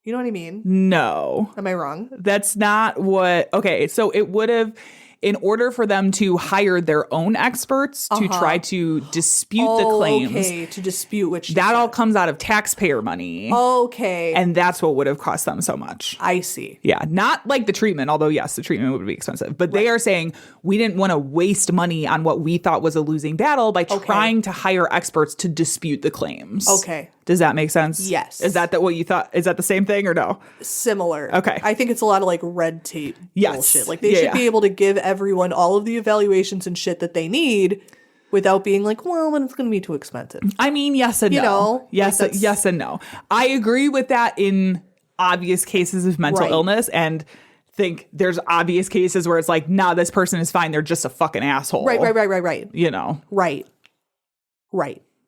You know what I mean? No. Am I wrong? That's not what... Okay, so it would have... In order for them to hire their own experts to try to dispute the claims. Okay, to dispute which... That all comes out of taxpayer money. Okay. And that's what would have cost them so much. I see. Yeah, not like the treatment, although yes, the treatment would be expensive. But they are saying we didn't want to waste money on what we thought was a losing battle by trying to hire experts to dispute the claims. Okay. Does that make sense? Yes. Is that what you thought? Is that the same thing or no? Similar. Okay. I think it's a lot of like red tape bullshit. Like they should be able to give everyone all of the evaluations and shit that they need without being like, well, then it's going to be too expensive. I mean, yes and no. Know? Yes, like yes and no. I agree with that in obvious cases of mental illness and think there's obvious cases where it's like, nah, this person is fine. They're just a fucking asshole. Right. You know? Right.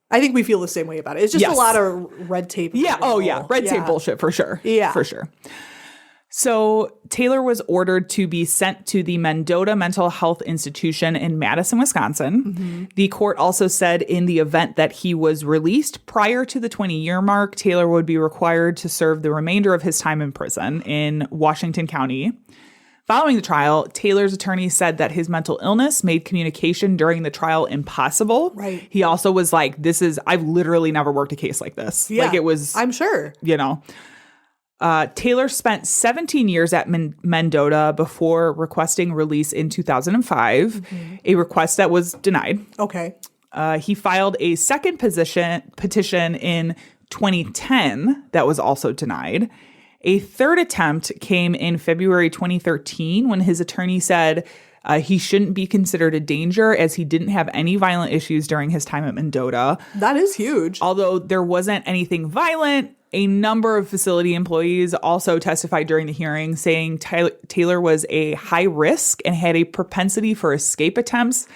I think we feel the same way about it. It's just a lot of red tape. Yeah. Oh, yeah. Red tape bullshit for sure. Yeah. For sure. So Taylor was ordered to be sent to the Mendota Mental Health Institution in Madison, Wisconsin. Mm-hmm. The court also said in the event that he was released prior to the 20-year mark, Taylor would be required to serve the remainder of his time in prison in Washington County. Following the trial, Taylor's attorney said that his mental illness made communication during the trial impossible. Right. He also was like, I've literally never worked a case like this. Yeah, like it was, I'm sure. You know. Taylor spent 17 years at Mendota before requesting release in 2005, a request that was denied. Okay. He filed a second petition in 2010 that was also denied. A third attempt came in February 2013 when his attorney said he shouldn't be considered a danger as he didn't have any violent issues during his time at Mendota. That is huge. Although there wasn't anything violent, a number of facility employees also testified during the hearing saying Taylor was a high risk and had a propensity for escape attempts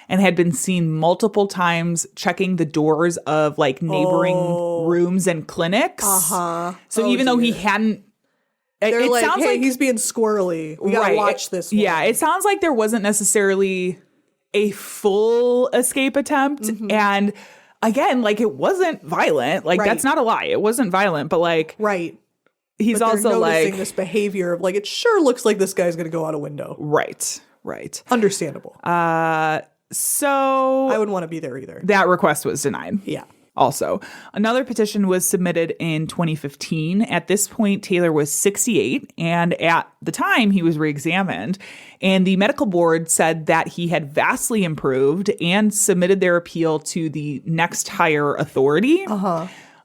and had been seen multiple times checking the doors of like neighboring rooms and clinics. So even though he hadn't, they're it like, sounds hey, like he's being squirrely. We gotta watch this one. Yeah, it sounds like there wasn't necessarily a full escape attempt. And again, like it wasn't violent. Like that's not a lie. It wasn't violent, but like he's but also noticing like this behavior of like it sure looks like this guy's gonna go out a window. Right. Understandable. So I wouldn't want to be there either. That request was denied. Yeah. Also, another petition was submitted in 2015. At this point, Taylor was 68, and at the time, he was reexamined. And the medical board said that he had vastly improved and submitted their appeal to the next higher authority.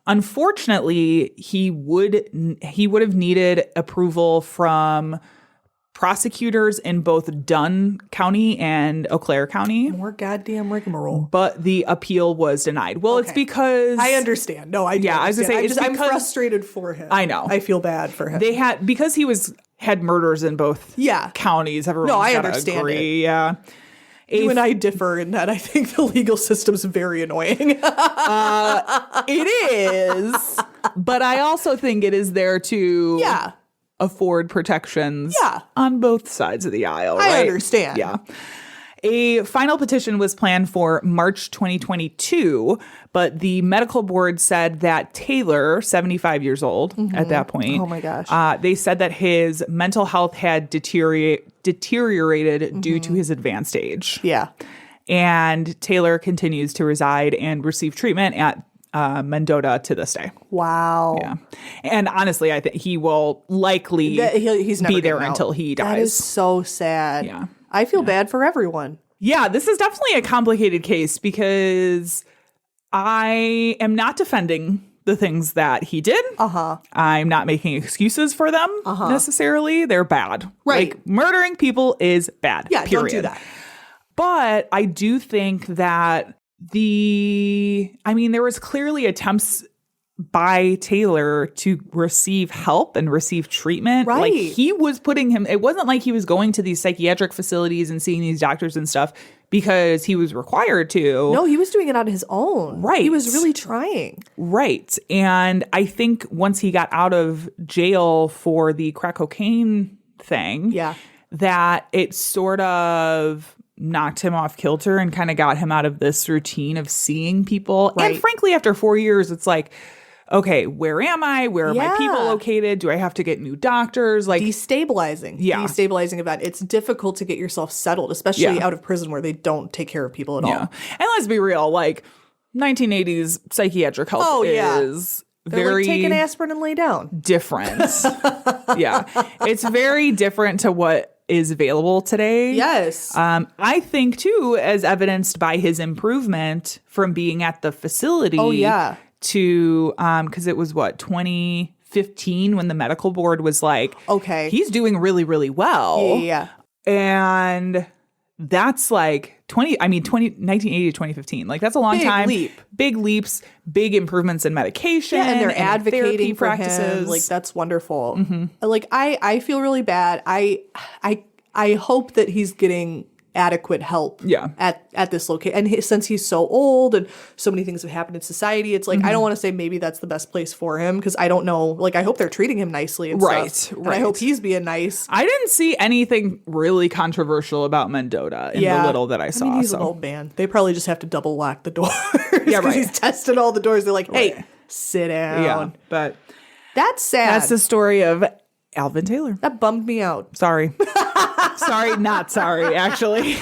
Unfortunately, he would have needed approval from prosecutors in both Dunn County and Eau Claire County, More goddamn rigmarole. but the appeal was denied. Well, it's Okay. because I understand. No, I do Yeah, I was gonna understand. say, it's I'm because- frustrated for him. I know. I feel bad for him. they had because he had murders in both Yeah. counties. Everyone's No, I gotta understand agree. Yeah. you and I differ in that I think the legal system's very annoying. It is, but I also think it is there to Yeah. afford protections Yeah. on both sides of the aisle. I right? understand. Yeah. A final petition was planned for March 2022, but the medical board said that Taylor, 75 years old at that point, Oh my gosh. they said that his mental health had deteriorated due to his advanced age. Yeah. And Taylor continues to reside and receive treatment at Mendota to this day. Wow. Yeah. And honestly, I think he will likely He's never be there getting out. until he dies. That is so sad. Yeah. I feel bad for everyone. Yeah, this is definitely a complicated case because I am not defending the things that he did. I'm not making excuses for them necessarily. They're bad. Right. Like murdering people is bad. Yeah, period. don't do that. But I do think that there was clearly attempts by Taylor to receive help and receive treatment. Right. Like he was it wasn't like he was going to these psychiatric facilities and seeing these doctors and stuff because he was required to. No, he was doing it on his own. Right. He was really trying. Right. And I think once he got out of jail for the crack cocaine thing, Yeah. that it sort of knocked him off kilter and kind of got him out of this routine of seeing people. Right. And frankly, after 4 years, it's like, okay, where am I? Where are my people Yeah. located? Do I have to get new doctors? Like, Destabilizing. Yeah. Destabilizing event. It's difficult to get yourself settled, especially Yeah. out of prison where they don't take care of people at yeah. all. And let's be real, like 1980s psychiatric help Oh, yeah. is They're very like, take an aspirin and lay down. different. Yeah. It's very different to what is available today. Yes. I think too, as evidenced by his improvement from being at the facility. Oh, yeah. To because it was 2015 when the medical board was like, Okay. he's doing really, really well. Yeah. And that's like 1980 to 2015. Like that's a long Big time. leap. Big leaps, big improvements in medication. Yeah, and they're in advocating therapy for practices. him. Like that's wonderful. Like I feel really bad. I hope that he's getting adequate help Yeah. at this location. And since he's so old and so many things have happened in society, it's like I don't want to say maybe that's the best place for him because I don't know. Like I hope they're treating him nicely and Right, stuff. And right. I hope he's being nice. I didn't see anything really controversial about Mendota in the little that I saw. I mean, he's so. an old man. They probably just have to double lock the doors. Yeah, 'cause right. He's tested all the doors. They're like, hey, Right. sit down. Yeah, but That's sad. that's the story of Alvin Taylor. That bummed me out. Sorry. Sorry, not sorry, actually.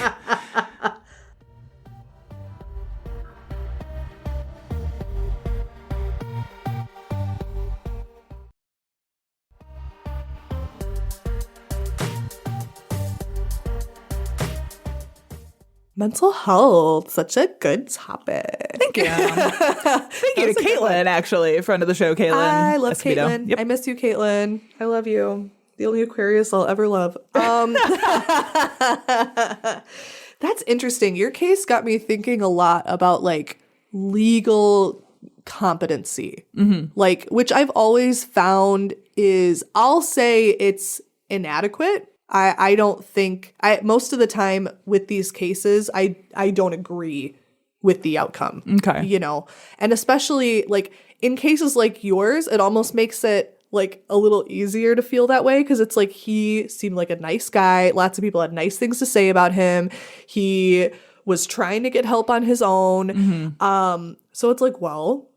Mental health, such a good topic. Thank you. Thank you to Caitlin, actually, friend of the show, Caitlin. I love Escobedo. Caitlin. Yep. I miss you, Caitlin. I love you. The only Aquarius I'll ever love. That's interesting. Your case got me thinking a lot about like legal competency, like which I've always found is, I'll say it's inadequate. I don't think most of the time with these cases, I don't agree with the outcome. Okay. You know, and especially like in cases like yours, it almost makes it like a little easier to feel that way because it's like he seemed like a nice guy. Lots of people had nice things to say about him. He was trying to get help on his own. So it's like, well,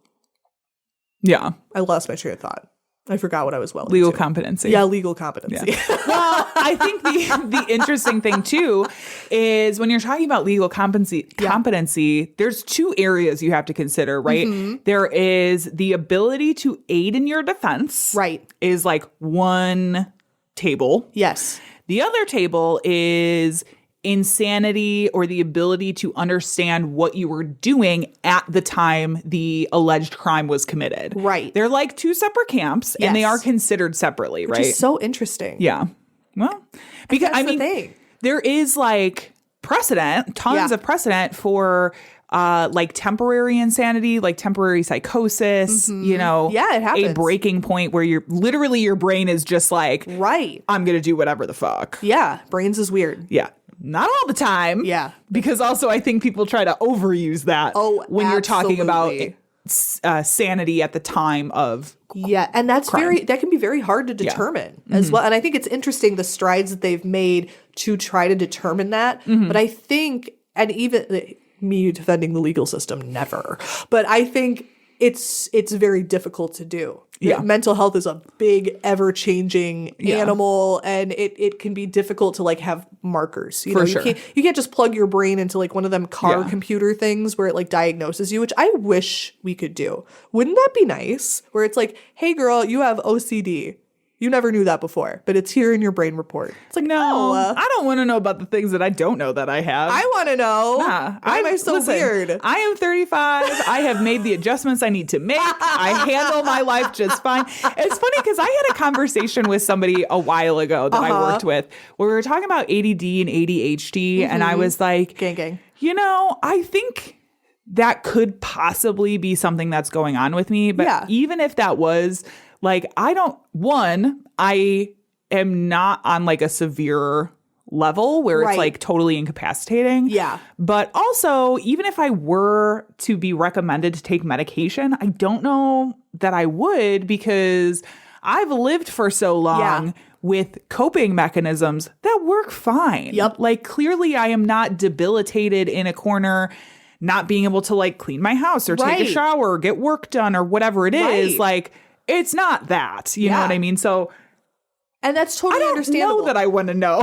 Yeah. I lost my train of thought. I forgot what I was Legal into. competency. Yeah, legal competency. Well, I think the interesting thing too is when you're talking about legal competency, there's two areas you have to consider, right? There is the ability to aid in your defense. Right. Is like one table. Yes. The other table is insanity or the ability to understand what you were doing at the time the alleged crime was committed. Right. They're like two separate camps and they Yes. are considered separately, Which right? is so interesting. Yeah. Well, because That's I the mean, thing. there is like precedent, tons of precedent for like temporary insanity, like temporary psychosis, you know, Yeah, it happens. a breaking point where you're literally your brain is just like, Right. I'm going to do whatever the fuck. Yeah. Brains is weird. Yeah. Not all the time. Yeah. Because also I think people try to overuse that when you're talking about sanity at the time of Yeah, and that's crime. that can be very hard to determine as well. And I think it's interesting the strides that they've made to try to determine that. But I think, and even me defending the legal system, never. But I think it's very difficult to do. Yeah. Mental health is a big, ever-changing animal, and it can be difficult to like have markers. You can't just plug your brain into like one of them car computer things where it like diagnoses you, which I wish we could do. Wouldn't that be nice? Where it's like, hey girl, you have OCD. You never knew that before, but it's here in your brain report. It's like, no, I don't want to know about the things that I don't know that I have. I want to know. Nah, Why am I so weird? I am 35. I have made the adjustments I need to make. I handle my life just fine. It's funny because I had a conversation with somebody a while ago that I worked with where we were talking about ADD and ADHD. And I was like, gang. You know, I think that could possibly be something that's going on with me. But even if that was... Like, I am not on like a severe level where it's like totally incapacitating. Yeah. But also, even if I were to be recommended to take medication, I don't know that I would because I've lived for so long with coping mechanisms that work fine. Yep. Like, clearly I am not debilitated in a corner, not being able to like clean my house or take a shower or get work done or whatever it is. Like, it's not that, you know what I mean? So, and that's totally understandable. I don't know that I want to know.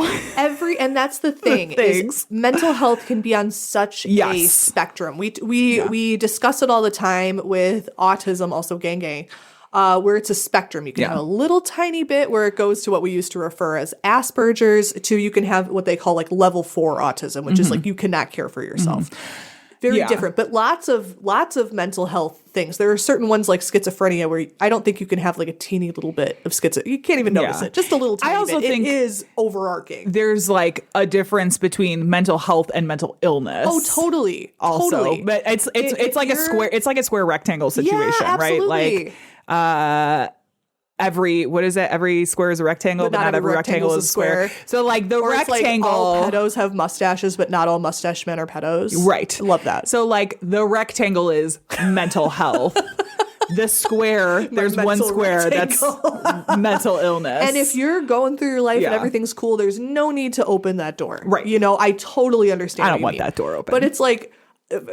And that's the thing is mental health can be on such a spectrum. We discuss it all the time with autism, also gang, where it's a spectrum. You can have a little tiny bit where it goes to what we used to refer as Asperger's to you can have what they call like level 4 autism, which is like you cannot care for yourself. Very different, but lots of mental health things. There are certain ones like schizophrenia where I don't think you can have like a teeny little bit of schizo. You can't even notice it. Just a little tiny bit. Think it is overarching. There's like a difference between mental health and mental illness. Oh, totally. Also, totally. but it's like a square. It's like a square rectangle situation, right? Like every square is a rectangle, but not every rectangle is a square. So like the rectangle, like all pedos have mustaches, but not all mustache men are pedos. Right. Love that. So like the rectangle is mental health. The square, there's one square rectangle. That's mental illness. And if you're going through your life and everything's cool, there's no need to open that door. Right. You know, I totally understand. I don't want that door open. But it's like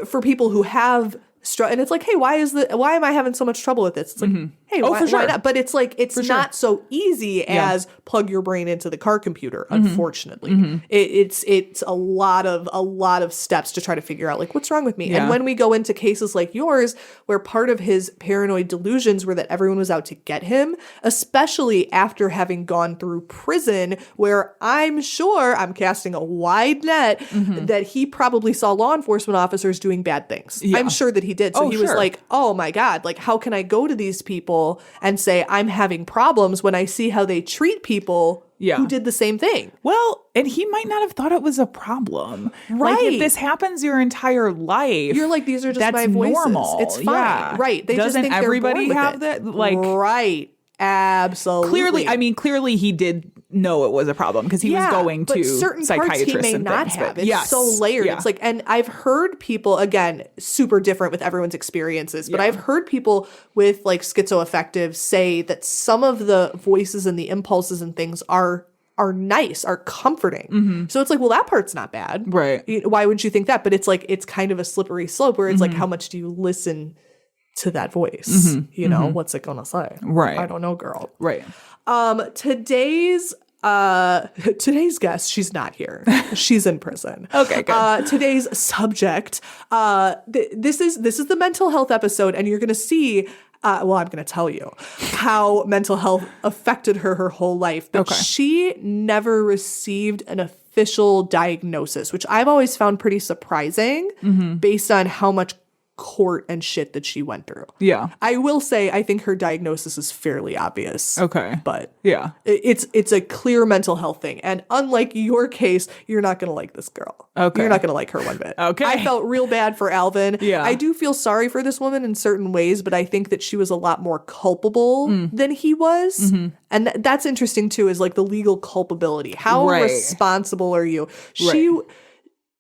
for people who have and it's like, hey, why am I having so much trouble with this? It's like, hey, why not? But it's like it's not so easy as plug your brain into the car computer. Unfortunately, it's a lot of steps to try to figure out like what's wrong with me. And when we go into cases like yours, where part of his paranoid delusions were that everyone was out to get him, especially after having gone through prison, where I'm sure I'm casting a wide net that he probably saw law enforcement officers doing bad things. I'm sure that he did. So he was like, oh my God, like how can I go to these people and say I'm having problems when I see how they treat people who did the same thing? Well, and he might not have thought it was a problem. Right. Like if this happens your entire life, you're like, these are just my voices. Normal. It's fine. Yeah. Right. They Doesn't just think everybody they're born have with that? it. Like right. Absolutely. Clearly he did know it was a problem because he was going to certain psychiatrists parts he may and not things, have. but It's so layered. It's like, and I've heard people, again, super different with everyone's experiences, but I've heard people with like schizoaffective say that some of the voices and the impulses and things are nice, are comforting. So it's like, well, that part's not bad. Right. Why would you think that? But it's like, it's kind of a slippery slope where it's like, how much do you listen to that voice? You know, what's it gonna say? Right. I don't know, girl. Right. Today's guest, she's not here. She's in prison. Okay, good. Today's subject, this is the mental health episode, and you're gonna see well, I'm going to tell you how mental health affected her whole life. But she never received an official diagnosis, which I've always found pretty surprising based on how much court and shit that she went through. Yeah. I will say, I think her diagnosis is fairly obvious. Okay. But yeah. It's a clear mental health thing. And unlike your case, you're not going to like this girl. Okay. You're not going to like her one bit. Okay. I felt real bad for Alvin. Yeah. I do feel sorry for this woman in certain ways, but I think that she was a lot more culpable than he was. Mm-hmm. And that's interesting too, is like the legal culpability. How Right. responsible are you?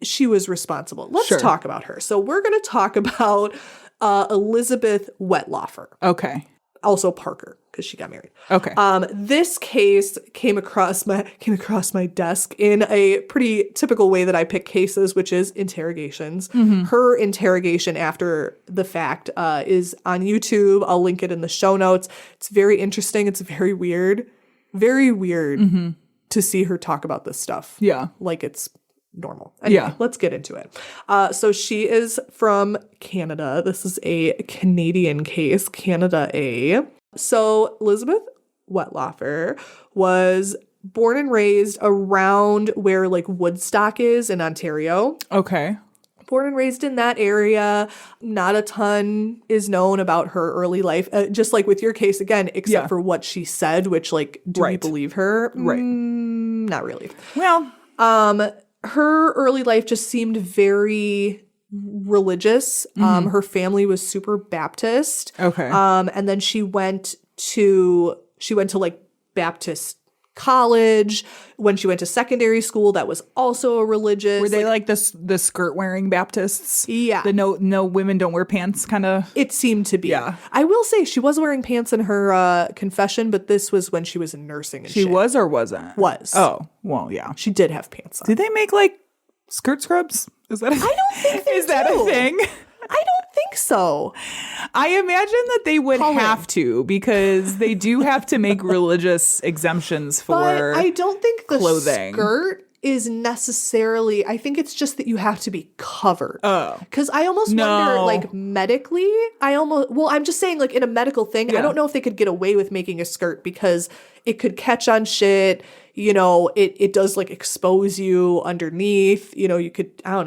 She was responsible. Let's Sure. talk about her. So we're going to talk about Elizabeth Wetlaufer. Okay. Also Parker, because she got married. Okay. This case came across my desk in a pretty typical way that I pick cases, which is interrogations. Her interrogation after the fact is on YouTube. I'll link it in the show notes. It's very interesting. It's very weird. Very weird to see her talk about this stuff. Yeah. Like it's normal. Anyway, Yeah. let's get into it. So she is from Canada. This is a Canadian case, Canada A. So Elizabeth Wetlaufer was born and raised around where like Woodstock is in Ontario. Okay. Born and raised in that area. Not a ton is known about her early life, just like with your case again, except Yeah. for what she said, which like, do we Right. believe her? Right. Not really. Well, Her early life just seemed very religious. Her family was super Baptist. Okay. And then she went to like Baptist college. When she went to secondary school, that was also a religious. were they like the skirt wearing Baptists? Yeah. The no women don't wear pants kind of. It seemed to be. Yeah. I will say she was wearing pants in her confession, but this was when she was in nursing and She shit. was or wasn't? Was. Oh, well, yeah. She did have pants on. Did they make like skirt scrubs? Is that? I don't think they is that do. a thing? I don't think so. I imagine that they would Colin. have to because they do have to make religious exemptions for. But I don't think the clothing. skirt is necessarily. I think it's just that you have to be covered. Oh. Because I almost No. wonder, like medically, I'm just saying, like in a medical thing, Yeah. I don't know if they could get away with making a skirt because it could catch on shit. You know, it does like expose you underneath. You know, you could. I don't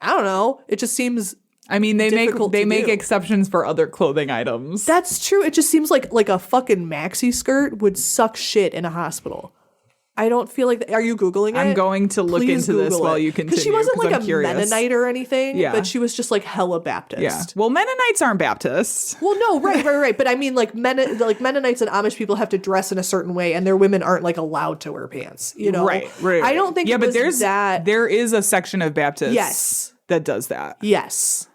know. It just seems. I mean, they difficult to make do. exceptions for other clothing items. That's true. It just seems like a fucking maxi skirt would suck shit in a hospital. I don't feel like. Are you Googling it? I'm going to look Please into this Google while it. you continue. Because she wasn't like I'm a curious. Mennonite or anything. Yeah. But she was just like hella Baptist. Yeah. Well, Mennonites aren't Baptists. Well, no, right. But I mean, like Mennonites and Amish people have to dress in a certain way, and their women aren't like allowed to wear pants. You know, Right. I don't think. Yeah, it but was there's that. there is a section of Baptists. Yes. That does that. Yes,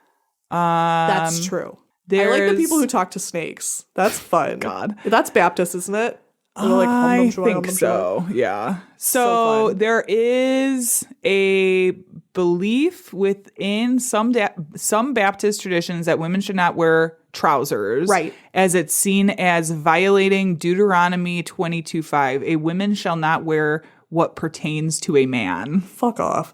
that's true. I like the there's- people who talk to snakes. That's fun. God. That's Baptist, isn't it? They're like, hum, I dum, shum, hum, think dum, so. Yeah. So So fun. there is a belief within some Baptist traditions that women should not wear trousers. Right. As it's seen as violating Deuteronomy 22:5. A woman shall not wear what pertains to a man. Fuck off.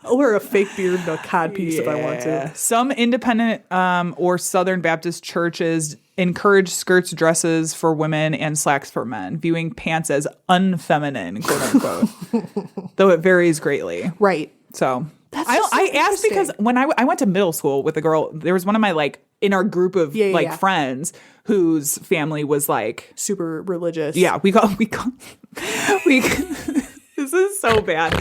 I'll wear a fake beard and a codpiece if I want to. Some independent or Southern Baptist churches encourage skirts, dresses for women, and slacks for men, viewing pants as unfeminine, quote unquote. Though it varies greatly. Right. So That's I just so asked because interesting. when I went to middle school with a girl, there was one of my in our group of Yeah. friends whose family was like, Super religious. yeah, we this is so bad.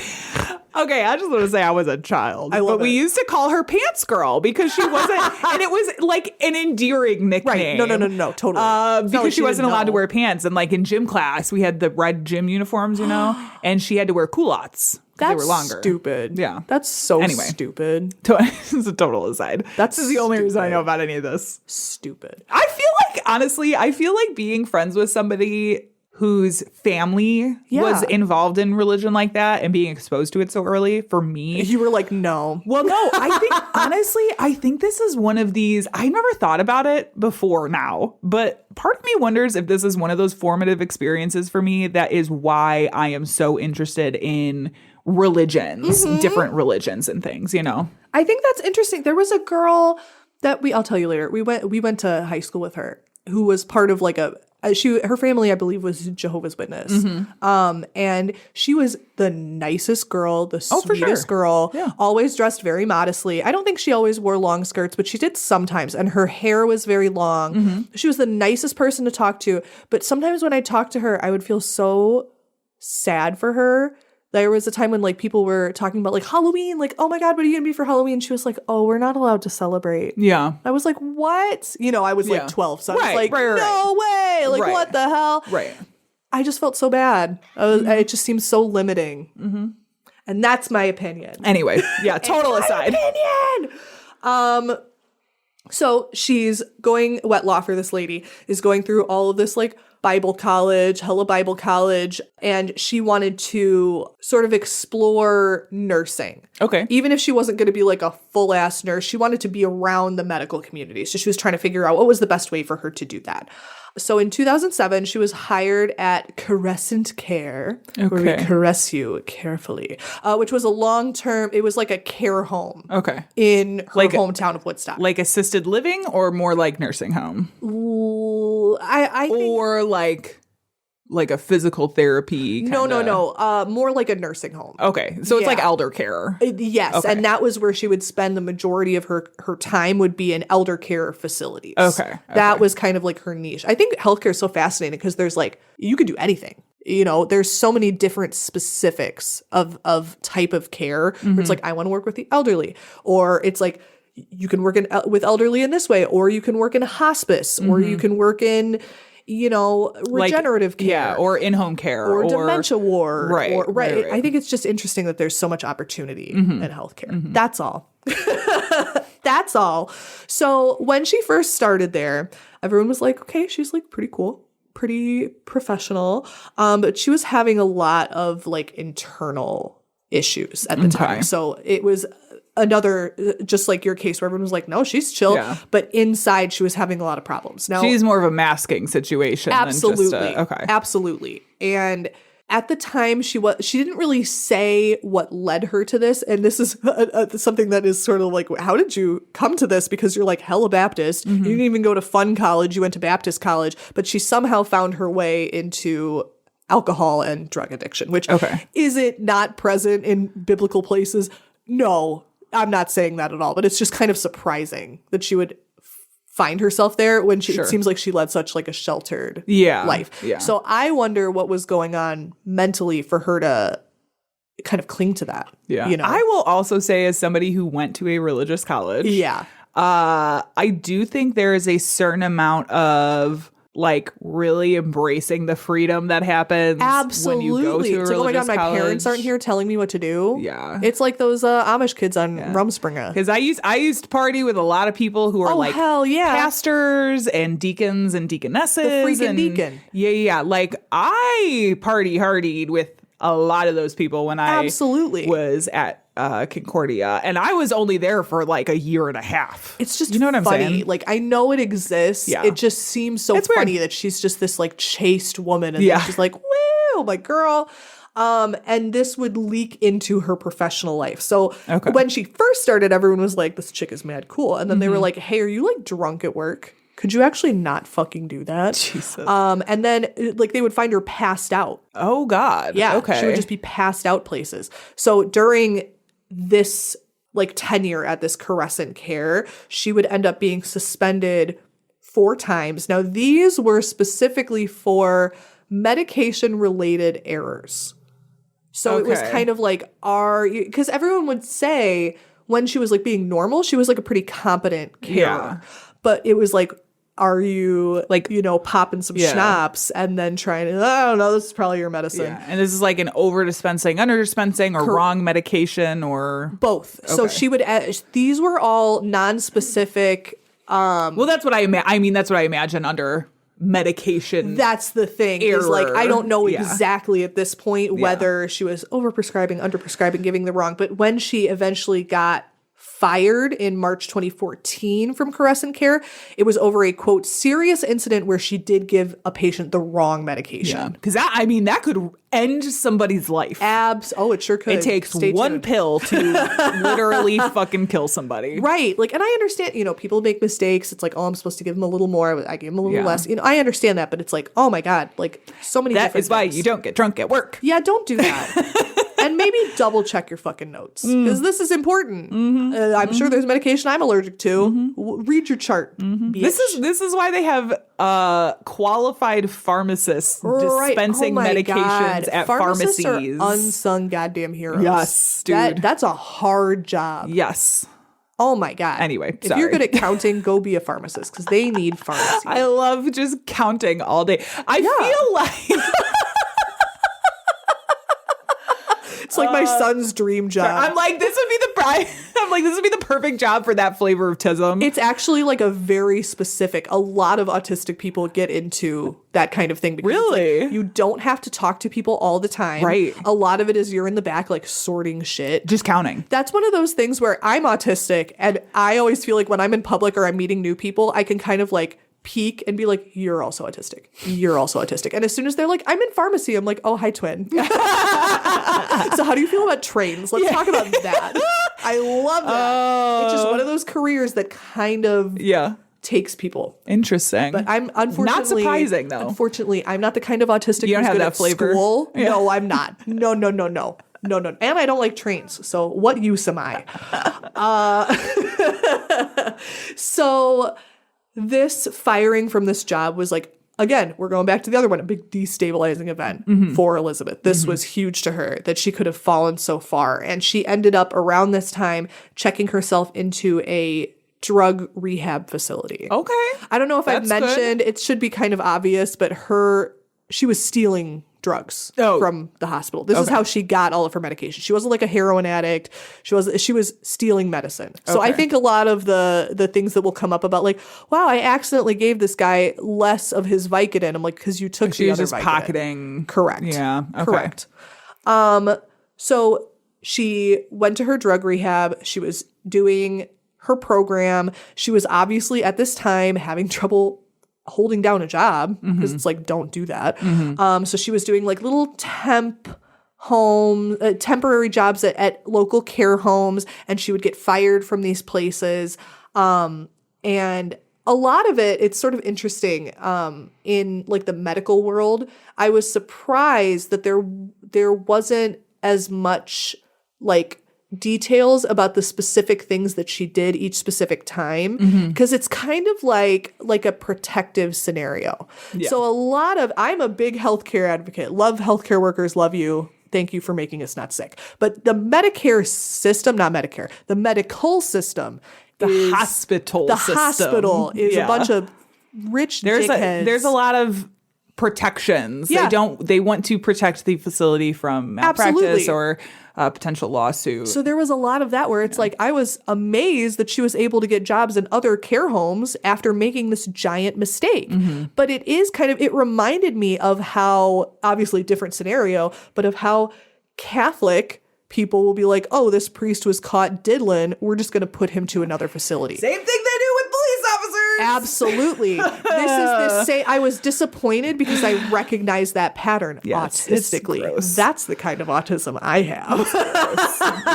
Okay, I just want to say I was a child. I love but we it. used to call her Pants Girl because she wasn't, and it was like an endearing nickname. Right. No. Totally. It's not Because like she wasn't didn't allowed to know. wear pants. And like in gym class, we had the red gym uniforms, and she had to wear culottes because they That's were longer. stupid. Yeah. That's so Anyway. stupid. This is a total aside. That's this is the only reason I stupid. know about any of this. Stupid. I feel like, honestly, being friends with somebody whose family was Yeah. involved in religion like that and being exposed to it so early, for me. You were like, no. Well, no, I think, honestly, I think this is one of these, I never thought about it before now, but part of me wonders if this is one of those formative experiences for me that is why I am so interested in religions, different religions and things, you know? I think that's interesting. There was a girl that I'll tell you later. We went to high school with her who was part of like her family, I believe, was Jehovah's Witness. And she was the nicest girl, the sweetest girl, always dressed very modestly. I don't think she always wore long skirts, but she did sometimes. And her hair was very long. She was the nicest person to talk to. But sometimes when I talked to her, I would feel so sad for her. There was a time when like people were talking about like Halloween, like, oh my God, what are you gonna be for Halloween? She was like, oh, we're not allowed to celebrate. Yeah. I was like, what? You know, I was like 12. So I was like, no way. Like, what the hell? Right. I just felt so bad. It just seems so limiting. And that's my opinion. Anyway, yeah, total aside. Opinion. So she's going, Wettlaufer, this lady, is going through all of this like Bible college, and she wanted to sort of explore nursing. Okay. Even if she wasn't going to be like a full-ass nurse, she wanted to be around the medical community. So she was trying to figure out what was the best way for her to do that. So in 2007, she was hired at Caressant Care, where we caress you carefully, which was a long-term, it was like a care home in her hometown of Woodstock. Like assisted living or more like nursing home? I think... Or like a physical therapy kinda. No. More like a nursing home. Okay. So it's like elder care. Yes. Okay. And that was where she would spend the majority of her time would be in elder care facilities. Okay. That was kind of like her niche. I think healthcare is so fascinating because there's like, you could do anything. You know, there's so many different specifics of type of care where it's like, I want to work with the elderly, or it's like, you can work with elderly in this way, or you can work in a hospice, or you can work in, you know, regenerative care. Yeah, or in-home care. Or dementia ward. Right, right. I think it's just interesting that there's so much opportunity in healthcare. That's all. That's all. So when she first started there, everyone was like, okay, she's like pretty cool, pretty professional. But she was having a lot of like internal issues at the time. So it was another, just like your case where everyone was like, no, she's chill. Yeah. But inside she was having a lot of problems. Now she's more of a masking situation. Absolutely. Than just Absolutely. And at the time she didn't really say what led her to this. And this is something that is sort of like, how did you come to this? Because you're like hella Baptist. You didn't even go to fun college. You went to Baptist college, but she somehow found her way into alcohol and drug addiction, which is it not present in biblical places? No. I'm not saying that at all, but it's just kind of surprising that she would find herself there when it seems like she led such like a sheltered life. Yeah. So I wonder what was going on mentally for her to kind of cling to that. Yeah. You know? I will also say, as somebody who went to a religious college, I do think there is a certain amount of like really embracing the freedom that happens when you go to a religious college. Oh my God, my parents aren't here telling me what to do. Yeah. It's like those Amish kids on Rumspringa. Because I used to party with a lot of people who are pastors and deacons and deaconesses. The freaking deacon. Yeah. Like I partied with a lot of those people when I was at Concordia, and I was only there for like a year and a half. It's just, you know what I'm saying? Like, I know it exists. Yeah. It just seems so funny that she's just this like chaste woman, and then she's like, woo, my girl. And this would leak into her professional life. So when she first started, everyone was like, this chick is mad cool. And then they were like, hey, are you like drunk at work? Could you actually not fucking do that? Jesus. And then like they would find her passed out. Oh God. Yeah. Okay. She would just be passed out places. So during this like tenure at this Caressant Care, she would end up being suspended 4 times. Now these were specifically for medication related errors. So it was kind of like, because everyone would say when she was like being normal, she was like a pretty competent carer. But it was like, are you like, you know, popping some schnapps and then trying to, I don't know, this is probably your medicine. Yeah. And this is like an over dispensing, under dispensing, or wrong medication, or both. Okay. So she would, these were all non-specific. Well, that's what I mean, that's what I imagine under medication. That's the thing. Is like, I don't know exactly at this point whether she was overprescribing, underprescribing, giving the wrong. But when she eventually got fired in March 2014 from Crescent Care. It was over a, quote, serious incident where she did give a patient the wrong medication. Yeah. Because that could end somebody's life. Oh, it sure could. It takes Stay one tuned. pill to literally fucking kill somebody. Right. Like, and I understand, people make mistakes. It's like, oh, I'm supposed to give them a little more. I gave them a little less. I understand that, but it's like, oh my God, like so many That different is why things. you don't get drunk at work. Yeah, don't do that. And maybe double check your fucking notes because this is important. I'm sure there's medication I'm allergic to. Read your chart. Bitch. This is why they have qualified pharmacists dispensing medications at Pharmacists pharmacies. Are unsung goddamn heroes. Yes, dude. That's a hard job. Yes. Oh my God. Anyway, if sorry. you're good at counting, go be a pharmacist because they need pharmacy. I love just counting all day. I feel like it's like my son's dream job. I'm like, this would be the perfect job for that flavor of tism. It's actually like a very specific, a lot of autistic people get into that kind of thing. Because it's Really? like, you don't have to talk to people all the time. Right. A lot of it is you're in the back like sorting shit. Just counting. That's one of those things where I'm autistic and I always feel like when I'm in public or I'm meeting new people, I can kind of like peek and be like, you're also autistic. You're also autistic. And as soon as they're like, I'm in pharmacy, I'm like, oh, hi, twin. So how do you feel about trains? Let's talk about that. I love that. It's just one of those careers that kind of takes people. Interesting. But I'm unfortunately not surprising though. Unfortunately, I'm not the kind of autistic You don't who's have good that at flavor. School. Yeah. No, I'm not. No. And I don't like trains. So what use am I? So this firing from this job was like, again, we're going back to the other one, a big destabilizing event for Elizabeth. This was huge to her that she could have fallen so far. And she ended up around this time checking herself into a drug rehab facility. Okay. I don't know if I've That's mentioned, it should be kind of obvious, but she was stealing drugs from the hospital. This is how she got all of her medication. She wasn't like a heroin addict. She was stealing medicine. So I think a lot of the things that will come up about like, wow, I accidentally gave this guy less of his Vicodin. I'm like, because you took She the was other just Vicodin. pocketing. Correct. Yeah. Okay. Correct. So she went to her drug rehab. She was doing her program. She was obviously at this time having trouble holding down a job because it's like, don't do that. So she was doing like little temporary jobs at local care homes, and she would get fired from these places. And a lot of it's sort of interesting in like the medical world. I was surprised that there wasn't as much like details about the specific things that she did each specific time because it's kind of like a protective scenario. So I'm a big healthcare advocate, love healthcare workers, love you. Thank you for making us not sick. But the Medicare system, not Medicare, the medical system, The hospital is a bunch of rich dickheads. There's a lot of protections. Yeah. They want to protect the facility from malpractice Absolutely. or potential lawsuit. So there was a lot of that where it's like I was amazed that she was able to get jobs in other care homes after making this giant mistake. But it reminded me of how, obviously different scenario, but of how Catholic people will be like, oh, this priest was caught diddling. We're just going to put him to another facility. Same thing they do with police officers. Absolutely. I was disappointed because I recognized that pattern autistically. gross. That's the kind of autism I have.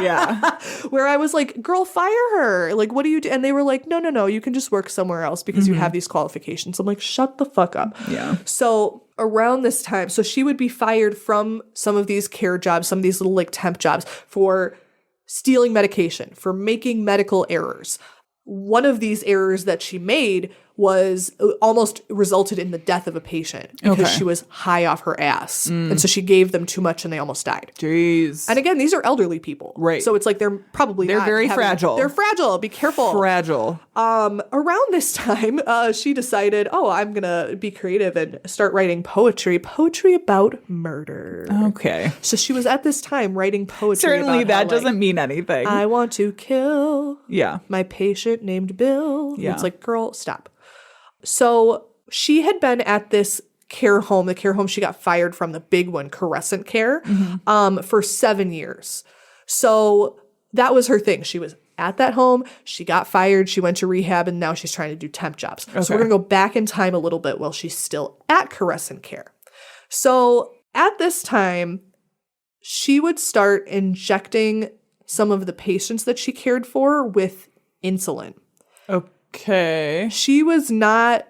Yeah. Where I was like, girl, fire her. Like, what do you do? And they were like, no, you can just work somewhere else because you have these qualifications. I'm like, shut the fuck up. Yeah. So around this time, so she would be fired from some of these care jobs, some of these little like temp jobs for stealing medication, for making medical errors. One of these errors that she made was almost resulted in the death of a patient because she was high off her ass. And so she gave them too much and they almost died. Jeez. And again, these are elderly people. Right. So it's like they're very fragile. They're fragile. Be careful. Fragile. Around this time, she decided, I'm going to be creative and start writing poetry about murder. Okay. So she was at this time writing poetry. Certainly about that how, doesn't mean anything. I want to kill Yeah. my patient named Bill. Yeah. It's like, girl, stop. So she had been at this care home, the care home she got fired from, the big one, Crescent Care, for 7 years. So that was her thing. She was at that home. She got fired. She went to rehab, and now she's trying to do temp jobs. So we're going to go back in time a little bit while she's still at Caress and Care. So at this time, she would start injecting some of the patients that she cared for with insulin. Okay. She was not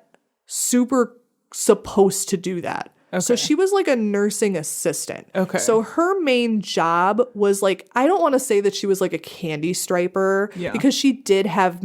super supposed to do that. Okay. So she was like a nursing assistant. Okay. So her main job was like, I don't want to say that she was like a candy striper because she did have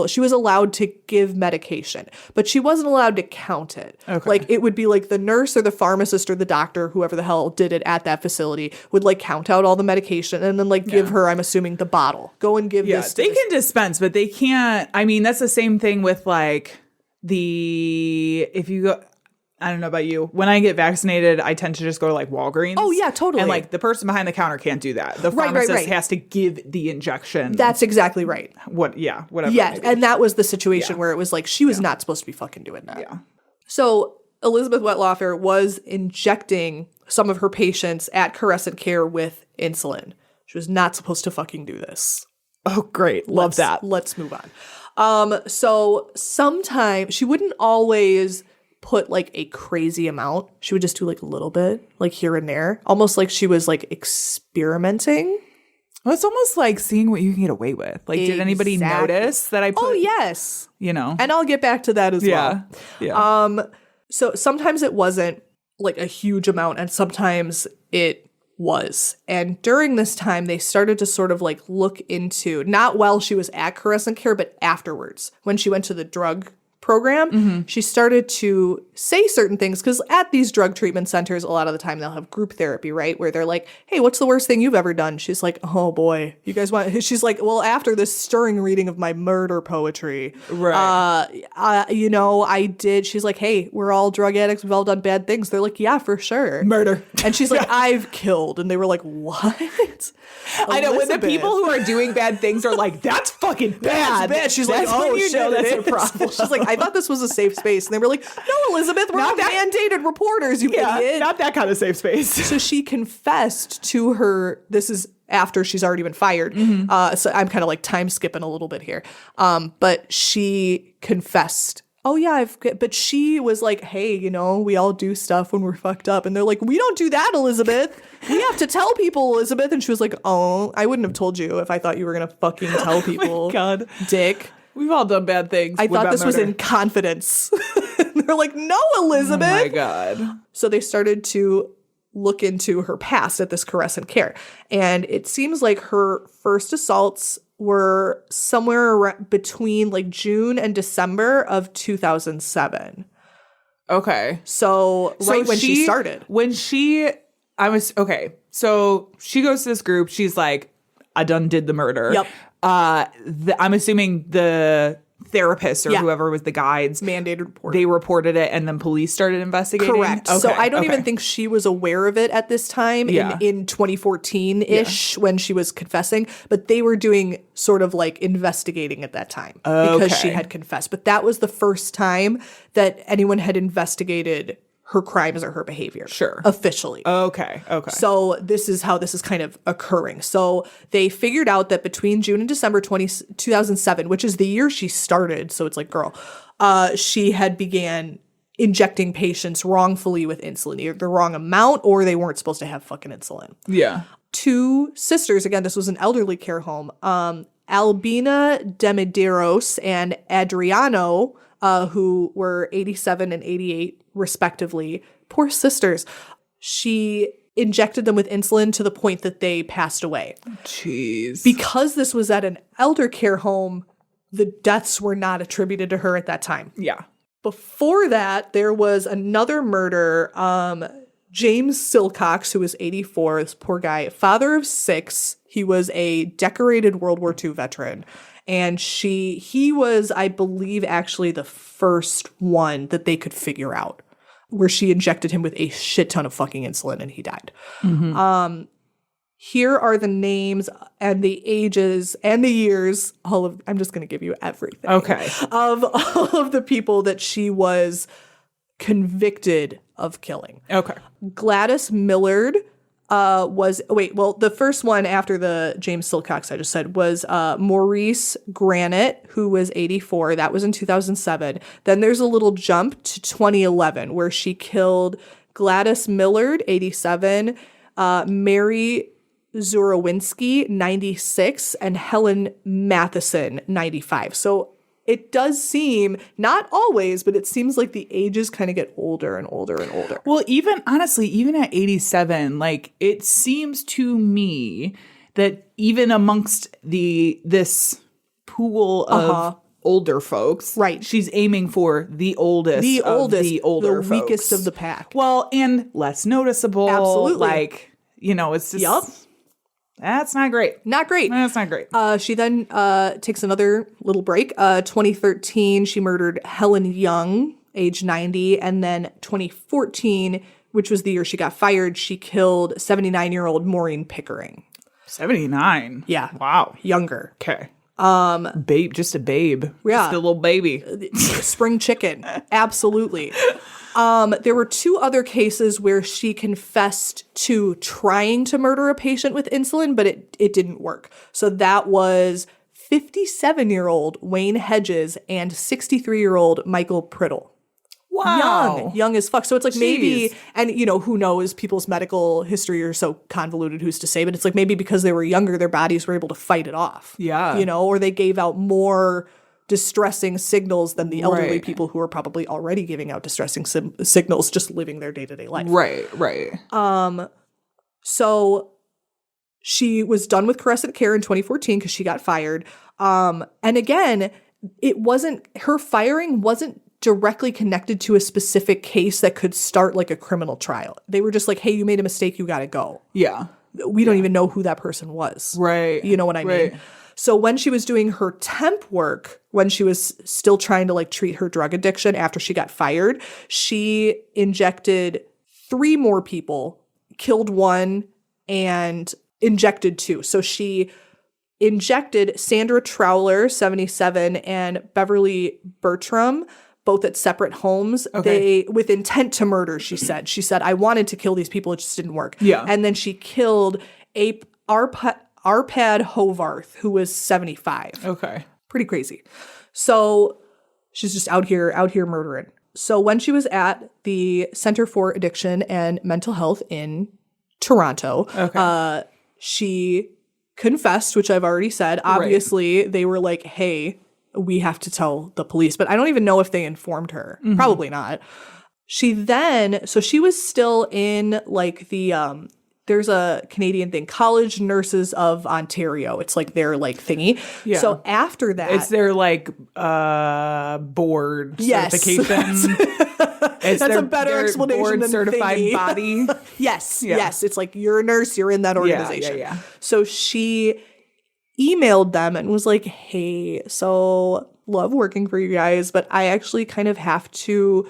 she was allowed to give medication, but she wasn't allowed to count it. Okay. Like it would be like the nurse or the pharmacist or the doctor, whoever the hell did it at that facility, would like count out all the medication and then like give her, I'm assuming, the bottle. Go and give this. They can dispense, but they can't. I mean, that's the same thing with like if you go, I don't know about you. When I get vaccinated, I tend to just go to like Walgreens. Oh, yeah, totally. And like the person behind the counter can't do that. The pharmacist has to give the injection. That's exactly right. Whatever. Yeah, and that was the situation where it was like she was not supposed to be fucking doing that. Yeah. So Elizabeth Wettlaufer was injecting some of her patients at Caress and Care with insulin. She was not supposed to fucking do this. Oh, great. Love that. Let's move on. So sometimes she wouldn't always put like a crazy amount. She would just do like a little bit, like here and there, almost like she was like experimenting. Well, it's almost like seeing what you can get away with. Like, did anybody notice that I put? Oh, yes. You know, and I'll get back to that as well. Yeah. So sometimes it wasn't like a huge amount, and sometimes it was. And during this time, they started to sort of like look into, not while she was at Caress and Care, but afterwards, when she went to the drug program, she started to say certain things, because at these drug treatment centers, a lot of the time they'll have group therapy, right? Where they're like, hey, what's the worst thing you've ever done? She's like, oh boy, you guys want, she's like, well, after this stirring reading of my murder poetry, right. you know, I did, she's like, hey, we're all drug addicts, we've all done bad things. They're like, yeah, for sure. Murder. And she's like, I've killed. And they were like, what? I know, when the people who are doing bad things are like, that's fucking bad. That's bad. She's like, oh, you shit, know that's it a is. problem. She's like, I thought this was a safe space. And they were like, no, Elizabeth, we're not mandated reporters, you idiot. Not that kind of safe space. So she confessed to her, this is after she's already been fired. So I'm kind of like time skipping a little bit here. But she confessed. Oh yeah, but she was like, hey, you know, we all do stuff when we're fucked up. And they're like, we don't do that, Elizabeth. We have to tell people, Elizabeth. And she was like, oh, I wouldn't have told you if I thought you were going to fucking tell people. Oh my God. Dick. We've all done bad things. I thought this was in confidence. They're like, no, Elizabeth. Oh my God. So they started to look into her past at this Caress and Care. And it seems like her first assaults were somewhere between like June and December of 2007. Okay. So when she started. So she goes to this group. She's like, I done did the murder. Yep. I'm assuming the therapist or whoever was the guides mandated report. They reported it, and then police started investigating. Correct. Okay. So I don't even think she was aware of it at this time in 2014-ish when she was confessing, but they were doing sort of like investigating at that time because she had confessed. But that was the first time that anyone had investigated her crimes or her behavior. Sure. Officially. Okay. So this is how this is kind of occurring. So they figured out that between June and December 2007, which is the year she started, so it's like, girl, she had began injecting patients wrongfully with insulin, either the wrong amount or they weren't supposed to have fucking insulin. Yeah. Two sisters, again, this was an elderly care home, Albina Demideros and Adriano, who were 87 and 88 respectively. Poor sisters. She injected them with insulin to the point that they passed away. Jeez. Because this was at an elder care home, the deaths were not attributed to her at that time. Yeah. Before that, there was another murder. James Silcox, who was 84, this poor guy, father of 6. He was a decorated World War II veteran. And he was, I believe, actually the first one that they could figure out, where she injected him with a shit ton of fucking insulin and he died. Mm-hmm. Here are the names and the ages and the years. I'm just going to give you everything. Okay. Of all of the people that she was convicted of killing. Okay. Gladys Millard, the first one after the James Silcox I just said was Maurice Granite, who was 84. That was in 2007. Then there's a little jump to 2011 where she killed Gladys Millard, 87, Mary Zurowinski, 96, and Helen Matheson, 95. So it does seem, not always, but it seems like the ages kind of get older and older and older. Well, even honestly, even at 87, like it seems to me that even amongst this pool of older folks, right, she's aiming for the oldest, the older the folks. Weakest of the pack. Well, and less noticeable. Absolutely. Like, it's just that's not great. Not great. That's not great. She then takes another little break. 2013, she murdered Helen Young, age 90. And then 2014, which was the year she got fired, she killed 79-year-old Maureen Pickering. 79? Yeah. Wow. Younger. Okay. Babe, just a babe. Yeah. Just a little baby. Spring chicken. Absolutely. There were 2 other cases where she confessed to trying to murder a patient with insulin, but it didn't work. So that was 57-year-old Wayne Hedges and 63-year-old Michael Priddle. Wow. Young as fuck. So it's like Jeez. maybe, and who knows, people's medical history are so convoluted, who's to say, but it's like maybe because they were younger, their bodies were able to fight it off. Yeah. Or they gave out more distressing signals than the elderly Right. people who are probably already giving out distressing signals, just living their day-to-day life. Right. So she was done with Crescent Care in 2014 because she got fired. And again, her firing wasn't directly connected to a specific case that could start like a criminal trial. They were just like, hey, you made a mistake, you got to go. Yeah. We don't even know who that person was. Right. You know what I mean? So when she was doing her temp work, when she was still trying to like treat her drug addiction after she got fired, she injected 3 more people, killed 1, and injected 2. So she injected Sandra Trowler, 77, and Beverly Bertram, both at separate homes. Okay. They, with intent to murder, she said. She said, I wanted to kill these people, it just didn't work. Yeah. And then she killed Arpad Hovarth, who was 75. Okay. Pretty crazy. So she's just out here murdering. So when she was at the Center for Addiction and Mental Health in Toronto, she confessed, which I've already said. Obviously, they were like, hey, we have to tell the police. But I don't even know if they informed her. Mm-hmm. Probably not. She was still in like the, there's a Canadian thing, College Nurses of Ontario. It's like their like thingy. Yeah. So after that. It's their like board certification. That's a better explanation board than certified thingy. body. Yes. It's like you're a nurse, you're in that organization. Yeah. So she emailed them and was like, hey, so love working for you guys, but I actually kind of have to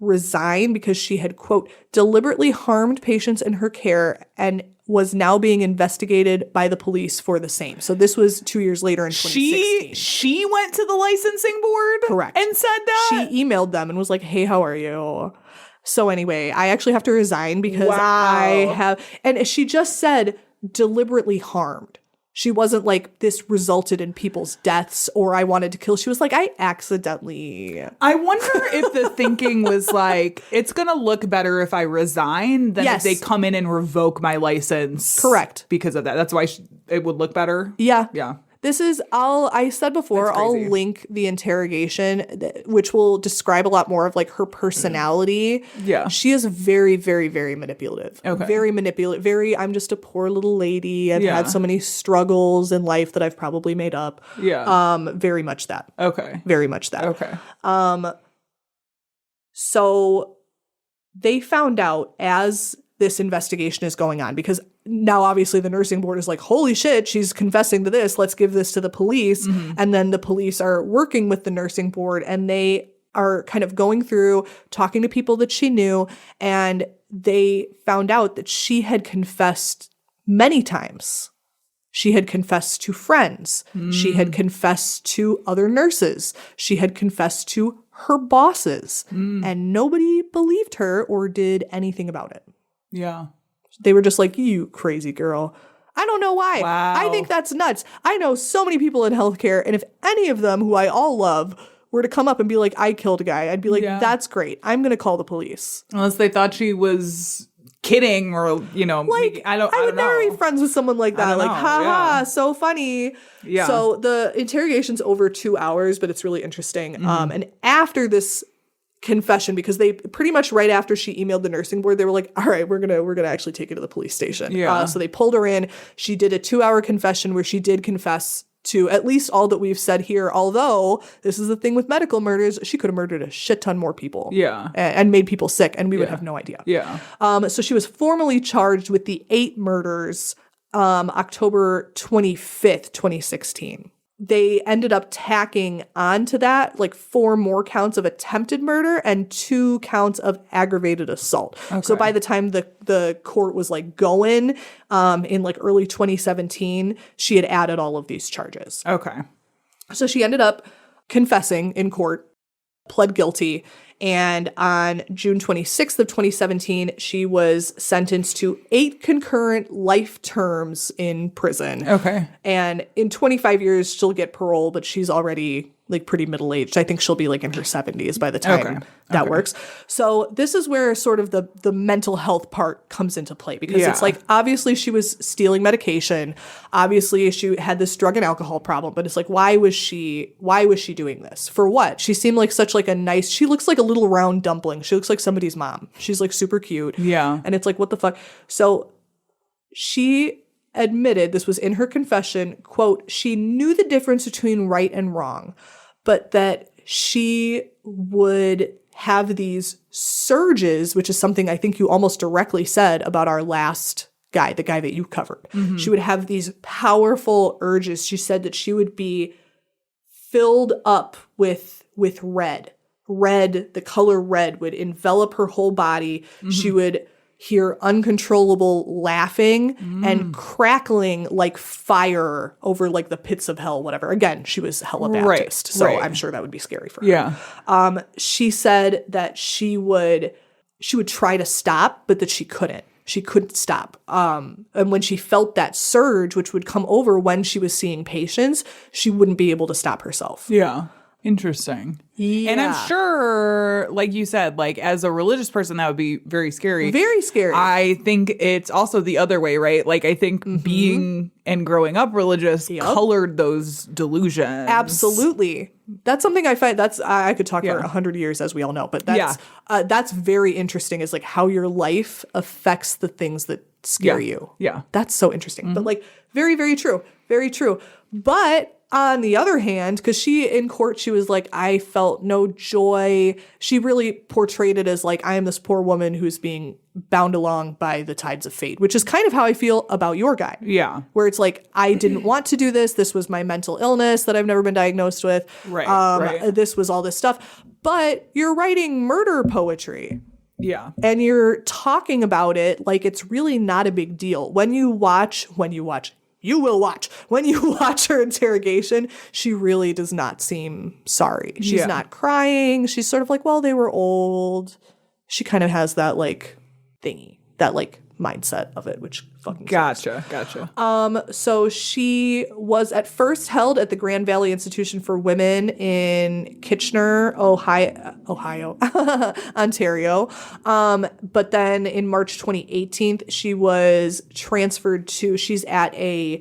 resign because she had, quote, deliberately harmed patients in her care and was now being investigated by the police for the same. So this was 2 years later in 2016. She went to the licensing board? Correct. And said that? She emailed them and was like, hey, how are you? So anyway, I actually have to resign because and she just said deliberately harmed. She wasn't like, this resulted in people's deaths or I wanted to kill. She was like, I accidentally. I wonder if the thinking was like, it's going to look better if I resign than if they come in and revoke my license. Correct. Because of that. That's why it would look better. Yeah. Yeah. This is, I said before, I'll link the interrogation, which will describe a lot more of like her personality. Yeah. She is very, very, very manipulative. Okay. Very manipulative. I'm just a poor little lady. I've had so many struggles in life that I've probably made up. Yeah. Very much that. Okay. Very much that. Okay. So they found out as this investigation is going on, because now obviously the nursing board is like, holy shit, she's confessing to this. Let's give this to the police. Mm-hmm. And then the police are working with the nursing board and they are kind of going through talking to people that she knew. And they found out that she had confessed many times. She had confessed to friends. She had confessed to other nurses. She had confessed to her bosses. And nobody believed her or did anything about it. Yeah. They were just like, you crazy girl. I don't know why. Wow. I think that's nuts. I know so many people in healthcare, and if any of them, who I all love, were to come up and be like, I killed a guy, I'd be like, that's great. I'm going to call the police. Unless they thought she was kidding or, Like, I don't would know. never be friends with someone like that. Like, haha, so funny. Yeah. So the interrogation's over 2 hours, but it's really interesting. And after this confession, because they pretty much right after she emailed the nursing board, they were like, all right, we're gonna actually take her to the police station. Yeah. So they pulled her in. She did a 2-hour confession where she did confess to at least all that we've said here, although this is the thing with medical murders, she could have murdered a shit ton more people. Yeah. And made people sick, and we would have no idea. Yeah. So she was formally charged with the 8 murders October 25th, 2016. They ended up tacking onto that like 4 more counts of attempted murder and 2 counts of aggravated assault. Okay. So by the time the court was like going in like early 2017, she had added all of these charges. Okay. So she ended up confessing in court, pled guilty, and on June 26th of 2017, she was sentenced to 8 concurrent life terms in prison. Okay. And in 25 years, she'll get parole, but she's already like pretty middle-aged. I think she'll be like in her 70s by the time that works. So this is where sort of the mental health part comes into play, because it's like, obviously she was stealing medication. Obviously she had this drug and alcohol problem, but it's like, why was she doing this? For what? She seemed like such like a nice, she looks like a little round dumpling. She looks like somebody's mom. She's like super cute. Yeah. And it's like, what the fuck? So she admitted, this was in her confession, quote, she knew the difference between right and wrong, but that she would have these surges, which is something I think you almost directly said about our last guy, the guy that you covered. Mm-hmm. She would have these powerful urges. She said that she would be filled up with red. Red, the color red would envelop her whole body. Mm-hmm. She would hear uncontrollable laughing and crackling like fire over like the pits of hell, whatever. Again, she was hella Baptist, so I'm sure that would be scary for her. Yeah. She said that she would try to stop, but that she couldn't. She couldn't stop. And when she felt that surge, which would come over when she was seeing patients, she wouldn't be able to stop herself. Yeah. Interesting. Yeah. And I'm sure, like you said, like as a religious person, that would be very scary. Very scary. I think it's also the other way, right? Like I think being and growing up religious colored those delusions. Absolutely. That's something I find I could talk for 100 years, as we all know, but that's very interesting, is like how your life affects the things that scare you. Yeah. That's so interesting. But like very, very true. Very true. But on the other hand, because she in court, she was like, I felt no joy. She really portrayed it as like, I am this poor woman who's being bound along by the tides of fate, which is kind of how I feel about your guy. Yeah. Where it's like, I didn't want to do this. This was my mental illness that I've never been diagnosed with. Right. This was all this stuff. But you're writing murder poetry. Yeah. And you're talking about it like it's really not a big deal. When you watch her interrogation, she really does not seem sorry. She's not crying. She's sort of like, well, they were old. She kind of has that like thingy, that like mindset of it, which fucking Gotcha. So she was at first held at the Grand Valley Institution for Women in Kitchener, Ohio, Ontario. But then in March 2018, she was transferred she's at a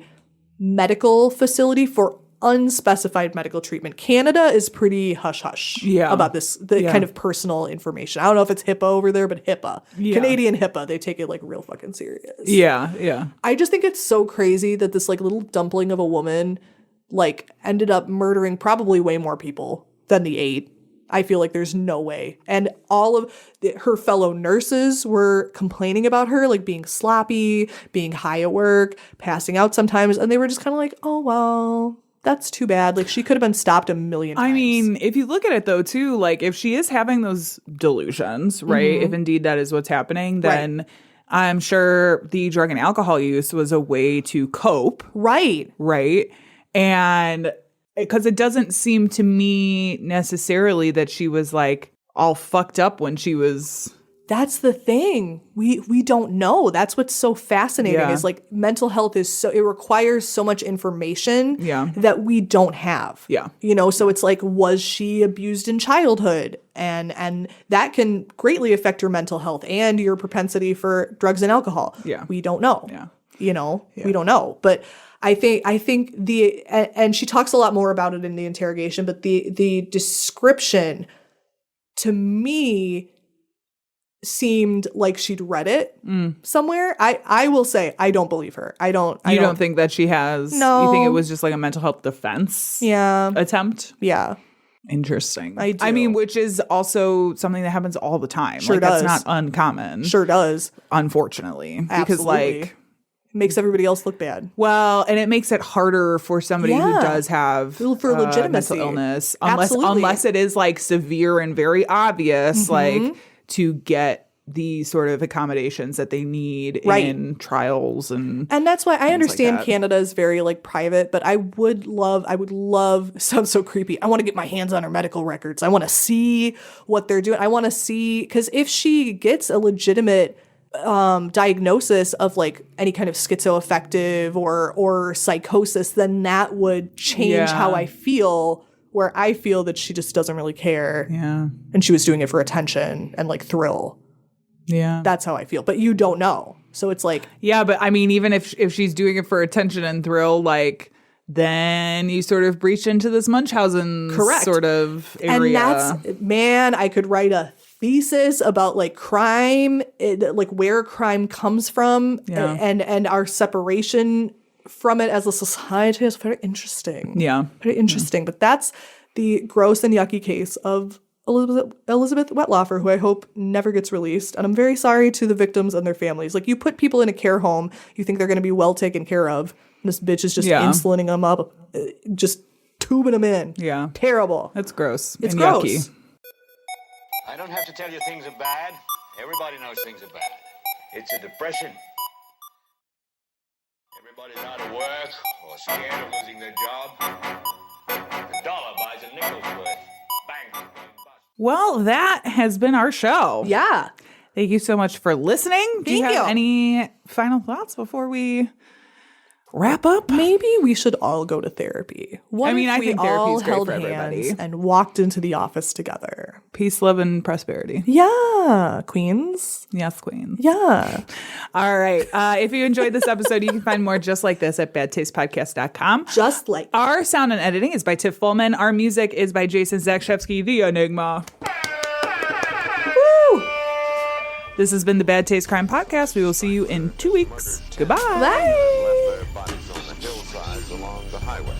medical facility for unspecified medical treatment. Canada is pretty hush-hush about this, kind of personal information. I don't know if it's HIPAA over there, but HIPAA. Canadian HIPAA, they take it like real fucking serious. Yeah. I just think it's so crazy that this like little dumpling of a woman like ended up murdering probably way more people than the 8. I feel like there's no way. And all of her fellow nurses were complaining about her, like being sloppy, being high at work, passing out sometimes. And they were just kind of like, oh, well, that's too bad. Like, she could have been stopped a million times. I mean, if you look at it, though, too, like, if she is having those delusions, right, if indeed that is what's happening, then I'm sure the drug and alcohol use was a way to cope. Right. And because it doesn't seem to me necessarily that she was, like, all fucked up when she was That's the thing. We don't know. That's what's so fascinating is like mental health it requires so much information that we don't have. Yeah. You know, so it's like, was she abused in childhood? And that can greatly affect your mental health and your propensity for drugs and alcohol. Yeah. We don't know. Yeah. You know, we don't know. But I think and she talks a lot more about it in the interrogation, but the description to me seemed like she'd read it somewhere. I will say I don't believe her. I don't think that she has? No. You think it was just like a mental health defense? Attempt? Yeah. Interesting. I do. I mean, which is also something that happens all the time. Sure like, does. That's not uncommon. Sure does. Unfortunately. Because Absolutely. like it makes everybody else look bad. well, and it makes it harder for somebody who does have for legitimacy. mental illness, Absolutely. unless it is like severe and very obvious, like to get the sort of accommodations that they need in trials and that's why I understand that. Canada is very like private, but I would love sounds so creepy. I want to get my hands on her medical records. I want to see what they're doing. I want to see, because if she gets a legitimate diagnosis of like any kind of schizoaffective or psychosis, then that would change how I feel, where I feel that she just doesn't really care. Yeah. And she was doing it for attention and like thrill. Yeah. That's how I feel. But you don't know. So it's like, yeah, but I mean, even if she's doing it for attention and thrill, like then you sort of breach into this Munchausen sort of area. And that's, man, I could write a thesis about like crime, like where crime comes from and our separation from it as a society is very interesting. Yeah. Very interesting. But that's the gross and yucky case of Elizabeth Wettlaufer, who I hope never gets released. And I'm very sorry to the victims and their families. Like, you put people in a care home, you think they're going to be well taken care of. And this bitch is just insulining them up, just tubing them in. Yeah. Terrible. That's gross. It's and gross. Yucky. I don't have to tell you things are bad. Everybody knows things are bad. It's a depression. Everybody's out of work or scared of losing their job. The dollar buys a nickel's worth. Banks are going bust. Well, that has been our show. Yeah. Thank you so much for listening. Do you have any final thoughts before we wrap up? Maybe we should all go to therapy. What I mean, if I we think therapy all is great held for hands everybody. and walked into the office together? Peace, love, and prosperity. Yeah, queens. Yes, queen. Yeah. All right. If you enjoyed this episode, you can find more just like this at badtastepodcast.com. Just like Our sound and editing is by Tiff Fullman. Our music is by Jason Zakshevsky, the Enigma. Woo! This has been the Bad Taste Crime Podcast. We will see you in 2 weeks. Goodbye. Bye. Their bodies on the hillsides along the highway.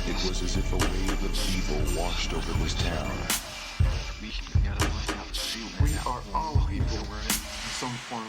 It was as if a wave of evil washed over this town. We are all people in some form